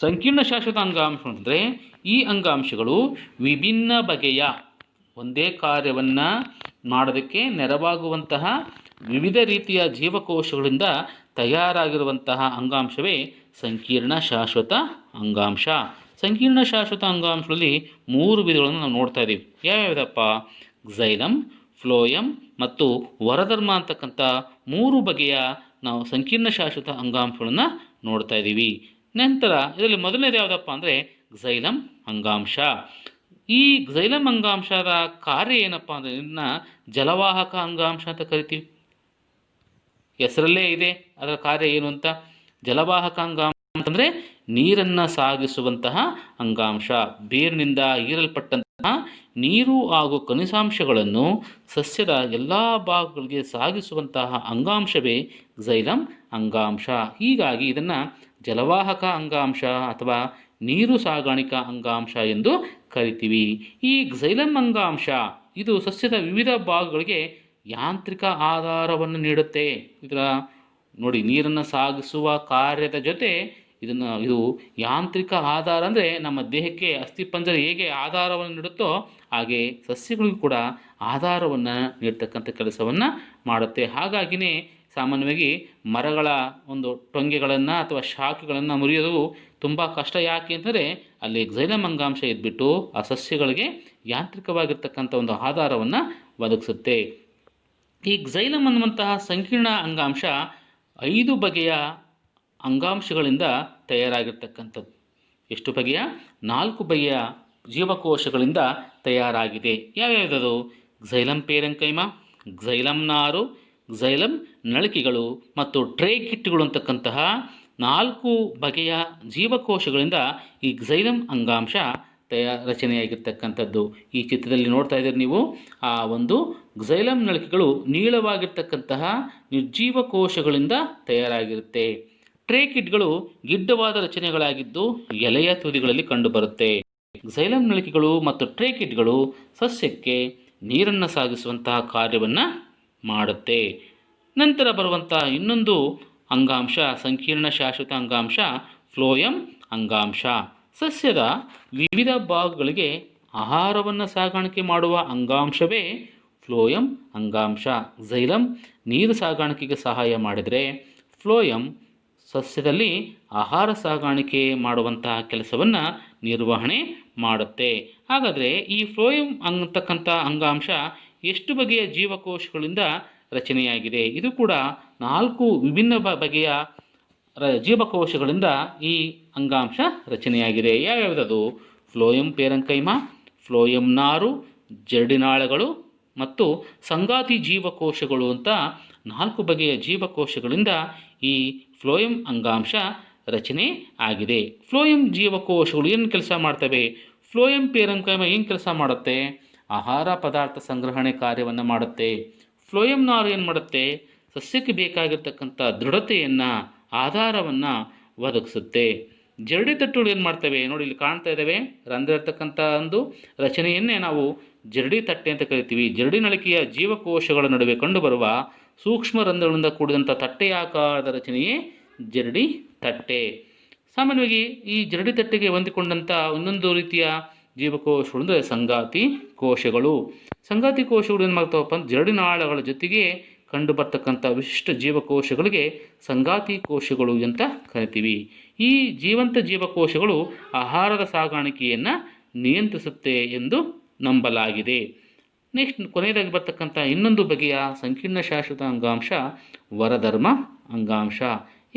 ಸಂಕೀರ್ಣ ಶಾಶ್ವತ ಅಂಗಾಂಶ ಅಂದರೆ ಈ ಅಂಗಾಂಶಗಳು ವಿಭಿನ್ನ ಬಗೆಯ ಒಂದೇ ಕಾರ್ಯವನ್ನು ಮಾಡೋದಕ್ಕೆ ನೆರವಾಗುವಂತಹ ವಿವಿಧ ರೀತಿಯ ಜೀವಕೋಶಗಳಿಂದ ತಯಾರಾಗಿರುವಂತಹ ಅಂಗಾಂಶವೇ ಸಂಕೀರ್ಣ ಶಾಶ್ವತ ಅಂಗಾಂಶ. ಸಂಕೀರ್ಣ ಶಾಶ್ವತ ಅಂಗಾಂಶಗಳಲ್ಲಿ 3 ವಿಧಗಳನ್ನು ನಾವು ನೋಡ್ತಾ ಇದ್ದೀವಿ. ಯಾವ್ಯಾವುದಪ್ಪ? ಝೈಲಮ್, ಫ್ಲೋಯಮ್ ಮತ್ತು ವರಧರ್ಮ ಅಂತಕ್ಕಂಥ 3 ಬಗೆಯ ನಾವು ಸಂಕೀರ್ಣ ಶಾಶ್ವತ ಅಂಗಾಂಶಗಳನ್ನು ನೋಡ್ತಾ ಇದ್ದೀವಿ. ನಂತರ ಇದರಲ್ಲಿ ಮೊದಲನೇದು ಯಾವುದಪ್ಪ ಅಂದರೆ ಝೈಲಮ್ ಅಂಗಾಂಶ. ಈ ಝೈಲಮ್ ಅಂಗಾಂಶದ ಕಾರ್ಯ ಏನಪ್ಪ ಅಂದರೆ ಇದನ್ನ ಜಲವಾಹಕ ಅಂಗಾಂಶ ಅಂತ ಕರಿತೀವಿ. ಹೆಸರಲ್ಲೇ ಇದೆ ಅದರ ಕಾರ್ಯ ಏನು ಅಂತ. ಜಲವಾಹಕ ಅಂಗಾಂಶ ಅಂತಂದರೆ ನೀರನ್ನು ಸಾಗಿಸುವಂತಹ ಅಂಗಾಂಶ. ಬೇರಿನಿಂದ ಹೀರಲ್ಪಟ್ಟಂತಹ ನೀರು ಹಾಗೂ ಖನಿಜಾಂಶಗಳನ್ನು ಸಸ್ಯದ ಎಲ್ಲ ಭಾಗಗಳಿಗೆ ಸಾಗಿಸುವಂತಹ ಅಂಗಾಂಶವೇ ಝೈಲಮ್ ಅಂಗಾಂಶ. ಹೀಗಾಗಿ ಇದನ್ನು ಜಲವಾಹಕ ಅಂಗಾಂಶ ಅಥವಾ ನೀರು ಸಾಗಾಣಿಕಾ ಅಂಗಾಂಶ ಎಂದು ಕರಿತೀವಿ. ಈ ಝೈಲಮ್ ಅಂಗಾಂಶ ಇದು ಸಸ್ಯದ ವಿವಿಧ ಭಾಗಗಳಿಗೆ ಯಾಂತ್ರಿಕ ಆಧಾರವನ್ನು ನೀಡುತ್ತೆ. ಇದರ ನೋಡಿ, ನೀರನ್ನು ಸಾಗಿಸುವ ಕಾರ್ಯದ ಜೊತೆ ಇದು ಯಾಂತ್ರಿಕ ಆಧಾರ ಅಂದರೆ ನಮ್ಮ ದೇಹಕ್ಕೆ ಅಸ್ಥಿಪಂಜರ ಹೇಗೆ ಆಧಾರವನ್ನು ನೀಡುತ್ತೋ ಹಾಗೆ ಸಸ್ಯಗಳಿಗೂ ಕೂಡ ಆಧಾರವನ್ನು ನೀಡ್ತಕ್ಕಂಥ ಕೆಲಸವನ್ನು ಮಾಡುತ್ತೆ. ಹಾಗಾಗಿನೇ ಸಾಮಾನ್ಯವಾಗಿ ಮರಗಳ ಒಂದು ಟೊಂಗೆಗಳನ್ನು ಅಥವಾ ಶಾಖೆಗಳನ್ನು ಮುರಿಯೋದು ತುಂಬ ಕಷ್ಟ. ಯಾಕೆ ಅಂತಂದರೆ ಅಲ್ಲಿ ಝೈಲಮ್ ಅಂಗಾಂಶ ಇದ್ಬಿಟ್ಟು ಆ ಸಸ್ಯಗಳಿಗೆ ಯಾಂತ್ರಿಕವಾಗಿರ್ತಕ್ಕಂಥ ಒಂದು ಆಧಾರವನ್ನು ಒದಗಿಸುತ್ತೆ. ಈ ಝೈಲಮ್ ಅನ್ನುವಂತಹ ಸಂಕೀರ್ಣ ಅಂಗಾಂಶ 5 ಬಗೆಯ ಅಂಗಾಂಶಗಳಿಂದ ತಯಾರಾಗಿರ್ತಕ್ಕಂಥದ್ದು. ಎಷ್ಟು ಬಗೆಯ? 4 ಬಗೆಯ ಜೀವಕೋಶಗಳಿಂದ ತಯಾರಾಗಿದೆ. ಯಾವ್ಯಾವುದದು? ಝೈಲಮ್ ಪೇರೆಂಕೈಮ, ಝೈಲಮ್ ನಾರು, ಝೈಲಮ್ ನಳಿಕೆಗಳು ಮತ್ತು ಟ್ರೇಕಿಟ್ಗಳು ಅಂತಕ್ಕಂತಹ 4 ಬಗೆಯ ಜೀವಕೋಶಗಳಿಂದ ಈ ಝೈಲಮ್ ಅಂಗಾಂಶ ರಚನೆಯಾಗಿರ್ತಕ್ಕಂಥದ್ದು. ಈ ಚಿತ್ರದಲ್ಲಿ ನೋಡ್ತಾ ಇದ್ದೀರಿ ನೀವು. ಆ ಒಂದು ಝೈಲಮ್ ನಳಿಕೆಗಳು ನೀಳವಾಗಿರ್ತಕ್ಕಂತಹ ನಿರ್ಜೀವ ಕೋಶಗಳಿಂದ ತಯಾರಾಗಿರುತ್ತೆ. ಟ್ರೇಕಿಟ್ಗಳು ಗಿಡ್ಡವಾದ ರಚನೆಗಳಾಗಿದ್ದು ಎಲೆಯ ತುದಿಗಳಲ್ಲಿ ಕಂಡುಬರುತ್ತೆ. ಝೈಲಮ್ ನಳಿಕೆಗಳು ಮತ್ತು ಟ್ರೇಕಿಟ್ಗಳು ಸಸ್ಯಕ್ಕೆ ನೀರನ್ನು ಸಾಗಿಸುವಂತಹ ಕಾರ್ಯವನ್ನು ಮಾಡುತ್ತೆ. ನಂತರ ಬರುವಂತಹ ಇನ್ನೊಂದು ಅಂಗಾಂಶ, ಸಂಕೀರ್ಣ ಶಾಶ್ವತ ಅಂಗಾಂಶ ಫ್ಲೋಯಮ್ ಅಂಗಾಂಶ. ಸಸ್ಯದ ವಿವಿಧ ಭಾಗಗಳಿಗೆ ಆಹಾರವನ್ನು ಸಾಗಾಣಿಕೆ ಮಾಡುವ ಅಂಗಾಂಶವೇ ಫ್ಲೋಯಮ್ ಅಂಗಾಂಶ. ಝೈಲಮ್ ನೀರು ಸಾಗಾಣಿಕೆಗೆ ಸಹಾಯ ಮಾಡಿದರೆ ಫ್ಲೋಯಮ್ ಸಸ್ಯದಲ್ಲಿ ಆಹಾರ ಸಾಗಾಣಿಕೆ ಮಾಡುವಂತಹ ಕೆಲಸವನ್ನು ನಿರ್ವಹಣೆ ಮಾಡುತ್ತೆ. ಹಾಗಾದರೆ ಈ ಫ್ಲೋಯಮ್ ಅಂತಕ್ಕಂಥ ಅಂಗಾಂಶ ಎಷ್ಟು ಬಗೆಯ ಜೀವಕೋಶಗಳಿಂದ ರಚನೆಯಾಗಿದೆ? ಇದು ಕೂಡ 4 ವಿಭಿನ್ನ ಬಗೆಯ ಜೀವಕೋಶಗಳಿಂದ ಈ ಅಂಗಾಂಶ ರಚನೆಯಾಗಿದೆ. ಯಾವ್ಯಾವುದದು? ಫ್ಲೋಯಮ್ ಪೇರೆಂಕೈಮ, ಫ್ಲೋಯಮ್ ನಾರು, ಜರ್ಡಿನಾಳಗಳು ಮತ್ತು ಸಂಗಾತಿ ಜೀವಕೋಶಗಳು ಅಂತ 4 ಬಗೆಯ ಜೀವಕೋಶಗಳಿಂದ ಈ ಫ್ಲೋಯಮ್ ಅಂಗಾಂಶ ರಚನೆ ಆಗಿದೆ. ಫ್ಲೋಯಮ್ ಜೀವಕೋಶಗಳು ಏನು ಕೆಲಸ ಮಾಡ್ತವೆ? ಫ್ಲೋಯಮ್ ಪೇರೆಂಕೈಮ ಏನು ಕೆಲಸ ಮಾಡುತ್ತೆ? ಆಹಾರ ಪದಾರ್ಥ ಸಂಗ್ರಹಣೆ ಕಾರ್ಯವನ್ನು ಮಾಡುತ್ತೆ. ಫ್ಲೋಯಮ್ ನಾರು ಏನು ಮಾಡುತ್ತೆ? ಸಸ್ಯಕ್ಕೆ ಬೇಕಾಗಿರ್ತಕ್ಕಂಥ ದೃಢತೆಯನ್ನು, ಆಧಾರವನ್ನು ಒದಗಿಸುತ್ತೆ. ಜರಡಿ ತಟ್ಟುಗಳು ಏನು ಮಾಡ್ತವೆ? ನೋಡಿ, ಇಲ್ಲಿ ಕಾಣ್ತಾ ಇದ್ದಾವೆ. ರಂಧ್ರ ಇರ್ತಕ್ಕಂಥ ಒಂದು ರಚನೆಯನ್ನೇ ನಾವು ಜರಡಿ ತಟ್ಟೆ ಅಂತ ಕರಿತೀವಿ. ಜರಡಿ ನಳಿಕೆಯ ಜೀವಕೋಶಗಳ ನಡುವೆ ಕಂಡುಬರುವ ಸೂಕ್ಷ್ಮ ರಂಧ್ರಗಳಿಂದ ಕೂಡಿದಂಥ ತಟ್ಟೆಯ ಆಕಾರದ ರಚನೆಯೇ ಜರಡಿ ತಟ್ಟೆ. ಸಾಮಾನ್ಯವಾಗಿ ಈ ಜರಡಿ ತಟ್ಟೆಗೆ ಹೊಂದಿಕೊಂಡಂಥ ಇನ್ನೊಂದು ರೀತಿಯ ಜೀವಕೋಶಗಳು ಅಂದರೆ ಸಂಗಾತಿ ಕೋಶಗಳು. ಸಂಗಾತಿ ಕೋಶಗಳು ಏನು ಮಾಡ್ತಾವಪ್ಪ ಅಂದ್ರೆ ಜರಡಿನಾಳಗಳ ಜೊತೆಗೆ ಕಂಡು ಬರ್ತಕ್ಕಂಥ ವಿಶಿಷ್ಟ ಜೀವಕೋಶಗಳಿಗೆ ಸಂಗಾತಿ ಕೋಶಗಳು ಅಂತ ಕರಿತೀವಿ. ಈ ಜೀವಂತ ಜೀವಕೋಶಗಳು ಆಹಾರದ ಸಾಗಾಣಿಕೆಯನ್ನು ನಿಯಂತ್ರಿಸುತ್ತೆ ಎಂದು ನಂಬಲಾಗಿದೆ. ನೆಕ್ಸ್ಟ್ ಕೊನೆಯದಾಗಿ ಬರ್ತಕ್ಕಂಥ ಇನ್ನೊಂದು ಬಗೆಯ ಸಂಕೀರ್ಣ ಶಾಶ್ವತ ಅಂಗಾಂಶ ವರಧರ್ಮ ಅಂಗಾಂಶ.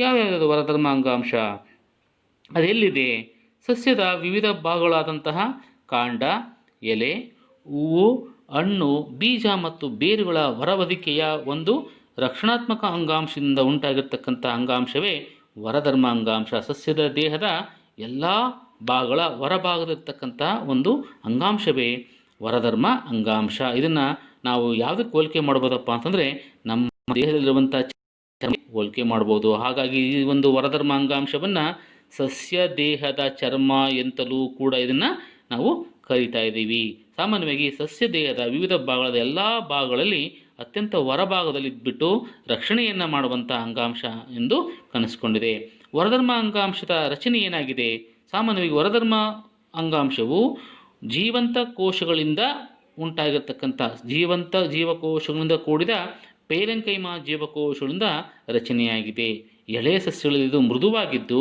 ಯಾವ್ಯಾವುದು ವರಧರ್ಮ ಅಂಗಾಂಶ? ಅದೆಲ್ಲಿದೆ? ಸಸ್ಯದ ವಿವಿಧ ಭಾಗಗಳಾದಂತಹ ಕಾಂಡ, ಎಲೆ, ಹೂವು, ಹಣ್ಣು, ಬೀಜ ಮತ್ತು ಬೇರುಗಳ ಹೊರಹೊದಿಕೆಯ ಒಂದು ರಕ್ಷಣಾತ್ಮಕ ಅಂಗಾಂಶದಿಂದ ಉಂಟಾಗಿರ್ತಕ್ಕಂಥ ಅಂಗಾಂಶವೇ ವರಧರ್ಮ ಅಂಗಾಂಶ. ಸಸ್ಯದ ದೇಹದ ಎಲ್ಲ ಭಾಗಗಳ ಹೊರಭಾಗದಲ್ಲಿರ್ತಕ್ಕಂಥ ಒಂದು ಅಂಗಾಂಶವೇ ವರಧರ್ಮ ಅಂಗಾಂಶ. ಇದನ್ನು ನಾವು ಯಾವುದಕ್ಕೆ ಹೋಲಿಕೆ ಮಾಡ್ಬೋದಪ್ಪ ಅಂತಂದರೆ ನಮ್ಮ ದೇಹದಲ್ಲಿರುವಂಥ ಹೋಲಿಕೆ ಮಾಡ್ಬೋದು. ಹಾಗಾಗಿ ಈ ಒಂದು ವರಧರ್ಮ ಅಂಗಾಂಶವನ್ನು ಸಸ್ಯ ದೇಹದ ಚರ್ಮ ಎಂತಲೂ ಕೂಡ ಇದನ್ನು ನಾವು ಕರಿತಾ ಇದ್ದೀವಿ. ಸಾಮಾನ್ಯವಾಗಿ ಸಸ್ಯ ದೇಹದ ವಿವಿಧ ಭಾಗದ ಎಲ್ಲ ಭಾಗಗಳಲ್ಲಿ ಅತ್ಯಂತ ಹೊರಭಾಗದಲ್ಲಿ ಇದ್ಬಿಟ್ಟು ರಕ್ಷಣೆಯನ್ನು ಮಾಡುವಂಥ ಅಂಗಾಂಶ ಎಂದು ಕನಸಿಕೊಂಡಿದೆ. ವರಧರ್ಮ ಅಂಗಾಂಶದ ರಚನೆ ಏನಾಗಿದೆ? ಸಾಮಾನ್ಯವಾಗಿ ವರಧರ್ಮ ಅಂಗಾಂಶವು ಜೀವಂತ ಕೋಶಗಳಿಂದ ಉಂಟಾಗಿರ್ತಕ್ಕಂಥ ಜೀವಂತ ಜೀವಕೋಶಗಳಿಂದ ಕೂಡಿದ ಪೇರೆಂಕೈಮ ಜೀವಕೋಶಗಳಿಂದ ರಚನೆಯಾಗಿದೆ. ಎಳೆಯ ಸಸ್ಯಗಳಲ್ಲಿ ಇದು ಮೃದುವಾಗಿದ್ದು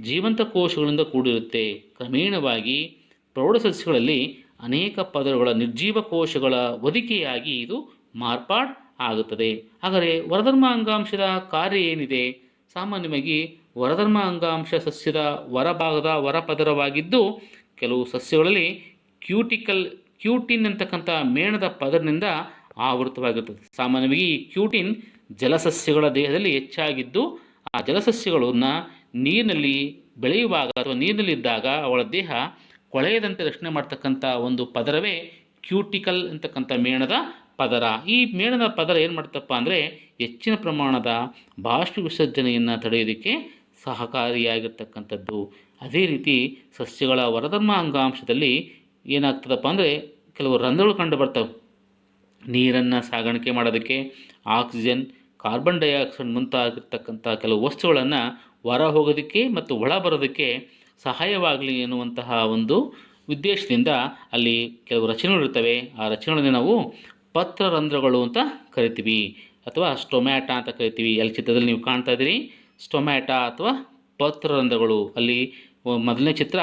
ಜೀವಂತ ಕೋಶಗಳಿಂದ ಕೂಡಿರುತ್ತೆ. ಕ್ರಮೇಣವಾಗಿ ಪ್ರೌಢ ಸಸ್ಯಗಳಲ್ಲಿ ಅನೇಕ ಪದರಗಳ ನಿರ್ಜೀವ ಕೋಶಗಳ ಹೊದಿಕೆಯಾಗಿ ಇದು ಮಾರ್ಪಾಡು ಆಗುತ್ತದೆ. ಹಾಗಾದರೆ ವರಧರ್ಮ ಅಂಗಾಂಶದ ಕಾರ್ಯ ಏನಿದೆ? ಸಾಮಾನ್ಯವಾಗಿ ವರಧರ್ಮ ಅಂಗಾಂಶ ಸಸ್ಯದ ಹೊರಭಾಗದ ಹೊರಪದರವಾಗಿದ್ದು ಕೆಲವು ಸಸ್ಯಗಳಲ್ಲಿ ಕ್ಯೂಟಿನ್ ಅಂತಕ್ಕಂಥ ಮೇಣದ ಪದರಿನಿಂದ ಆವೃತವಾಗಿರುತ್ತದೆ. ಸಾಮಾನ್ಯವಾಗಿ ಈ ಕ್ಯೂಟಿನ್ ಜಲಸಸ್ಯಗಳ ದೇಹದಲ್ಲಿ ಹೆಚ್ಚಾಗಿದ್ದು ಆ ಜಲಸಸ್ಯಗಳನ್ನು ನೀರಿನಲ್ಲಿ ಬೆಳೆಯುವಾಗ ಅಥವಾ ನೀರಿನಲ್ಲಿದ್ದಾಗ ಅವಳ ದೇಹ ಕೊಳೆಯದಂತೆ ರಕ್ಷಣೆ ಮಾಡ್ತಕ್ಕಂಥ ಒಂದು ಪದರವೇ ಕ್ಯೂಟಿಕಲ್ ಅಂತಕ್ಕಂಥ ಮೇಣದ ಪದರ. ಈ ಮೇಣದ ಪದರ ಏನು ಮಾಡ್ತಪ್ಪ ಅಂದರೆ ಹೆಚ್ಚಿನ ಪ್ರಮಾಣದ ಬಾಷ್ಪ ವಿಸರ್ಜನೆಯನ್ನು ತಡೆಯೋದಕ್ಕೆ ಸಹಕಾರಿಯಾಗಿರ್ತಕ್ಕಂಥದ್ದು. ಅದೇ ರೀತಿ ಸಸ್ಯಗಳ ಹೊರಧರ್ಮ ಅಂಗಾಂಶದಲ್ಲಿ ಏನಾಗ್ತದಪ್ಪ ಅಂದರೆ ಕೆಲವು ರಂಧ್ರಗಳು ಕಂಡು ಬರ್ತವೆ. ನೀರನ್ನು ಸಾಗಾಣಿಕೆ ಮಾಡೋದಕ್ಕೆ, ಆಕ್ಸಿಜನ್, ಕಾರ್ಬನ್ ಡೈಆಕ್ಸೈಡ್ ಮುಂತಾಗಿರ್ತಕ್ಕಂಥ ಕೆಲವು ವಸ್ತುಗಳನ್ನು ಹೊರ ಹೋಗೋದಕ್ಕೆ ಮತ್ತು ಒಳ ಬರೋದಕ್ಕೆ ಸಹಾಯವಾಗಲಿ ಎನ್ನುವಂತಹ ಒಂದು ಉದ್ದೇಶದಿಂದ ಅಲ್ಲಿ ಕೆಲವು ರಚನೆಗಳಿರ್ತವೆ. ಆ ರಚನೆಗಳನ್ನು ನಾವು ಪತ್ರರಂಧ್ರಗಳು ಅಂತ ಕರಿತೀವಿ ಅಥವಾ ಸ್ಟೊಮ್ಯಾಟ ಅಂತ ಕರಿತೀವಿ. ಅಲ್ಲಿ ಚಿತ್ರದಲ್ಲಿ ನೀವು ಕಾಣ್ತಾ ಇದ್ದೀರಿ ಸ್ಟೊಮ್ಯಾಟ ಅಥವಾ ಪತ್ರರಂಧ್ರಗಳು. ಅಲ್ಲಿ ಮೊದಲನೇ ಚಿತ್ರ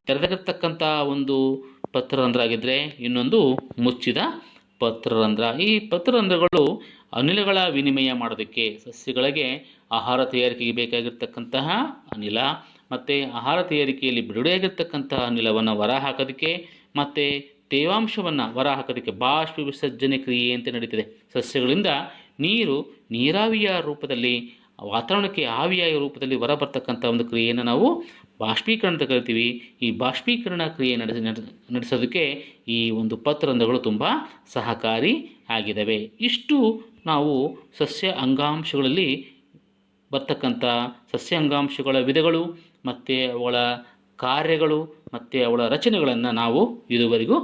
ತೆರೆದಿರ್ತಕ್ಕಂಥ ಒಂದು ಪತ್ರರಂಧ್ರ ಆಗಿದ್ದರೆ ಇನ್ನೊಂದು ಮುಚ್ಚಿದ ಪತ್ರರಂಧ್ರ. ಈ ಪತ್ರರಂಧ್ರಗಳು ಅನಿಲಗಳ ವಿನಿಮಯ ಮಾಡೋದಕ್ಕೆ, ಸಸ್ಯಗಳಿಗೆ ಆಹಾರ ತಯಾರಿಕೆಗೆ ಬೇಕಾಗಿರ್ತಕ್ಕಂತಹ ಅನಿಲ ಮತ್ತು ಆಹಾರ ತಯಾರಿಕೆಯಲ್ಲಿ ಬಿಡುಗಡೆಯಾಗಿರ್ತಕ್ಕಂತಹ ಅನಿಲವನ್ನು ಹೊರ ಹಾಕೋದಕ್ಕೆ ಮತ್ತು ತೇವಾಂಶವನ್ನು ಹೊರ ಹಾಕೋದಕ್ಕೆ ಬಾಷ್ಪ ವಿಸರ್ಜನೆ ಕ್ರಿಯೆ ಅಂತ ನಡೀತದೆ. ಸಸ್ಯಗಳಿಂದ ನೀರಾವಿಯ ರೂಪದಲ್ಲಿ ವಾತಾವರಣಕ್ಕೆ ಆವಿಯಾಯ ರೂಪದಲ್ಲಿ ಹೊರ ಬರ್ತಕ್ಕಂಥ ಒಂದು ಕ್ರಿಯೆಯನ್ನು ನಾವು ಬಾಷ್ಪೀಕರಣ ಅಂತ ಕರಿತೀವಿ. ಈ ಬಾಷ್ಪೀಕರಣ ಕ್ರಿಯೆ ನಡೆಸೋದಕ್ಕೆ ಈ ಒಂದು ಪತ್ರರಂಧ್ರಗಳು ತುಂಬ ಸಹಕಾರಿ ಆಗಿದ್ದಾವೆ. ಇಷ್ಟು ನಾವು ಸಸ್ಯ ಅಂಗಾಂಶಗಳಲ್ಲಿ ಬರ್ತಕ್ಕಂಥ ಸಸ್ಯ ಅಂಗಾಂಶಗಳ ವಿಧಗಳು ಮತ್ತು ಅವುಗಳ ಕಾರ್ಯಗಳು ಮತ್ತು ಅವುಗಳ ರಚನೆಗಳನ್ನು ನಾವು ಇದುವರೆಗೂ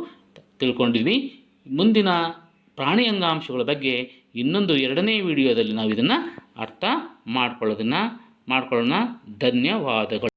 ತಿಳ್ಕೊಂಡಿದ್ವಿ. ಮುಂದಿನ ಪ್ರಾಣಿ ಅಂಗಾಂಶಗಳ ಬಗ್ಗೆ ಇನ್ನೊಂದು 2ನೇ ವಿಡಿಯೋದಲ್ಲಿ ನಾವು ಇದನ್ನು ಅರ್ಥ ಮಾಡ್ಕೊಳ್ಳೋಣ. ಧನ್ಯವಾದಗಳು.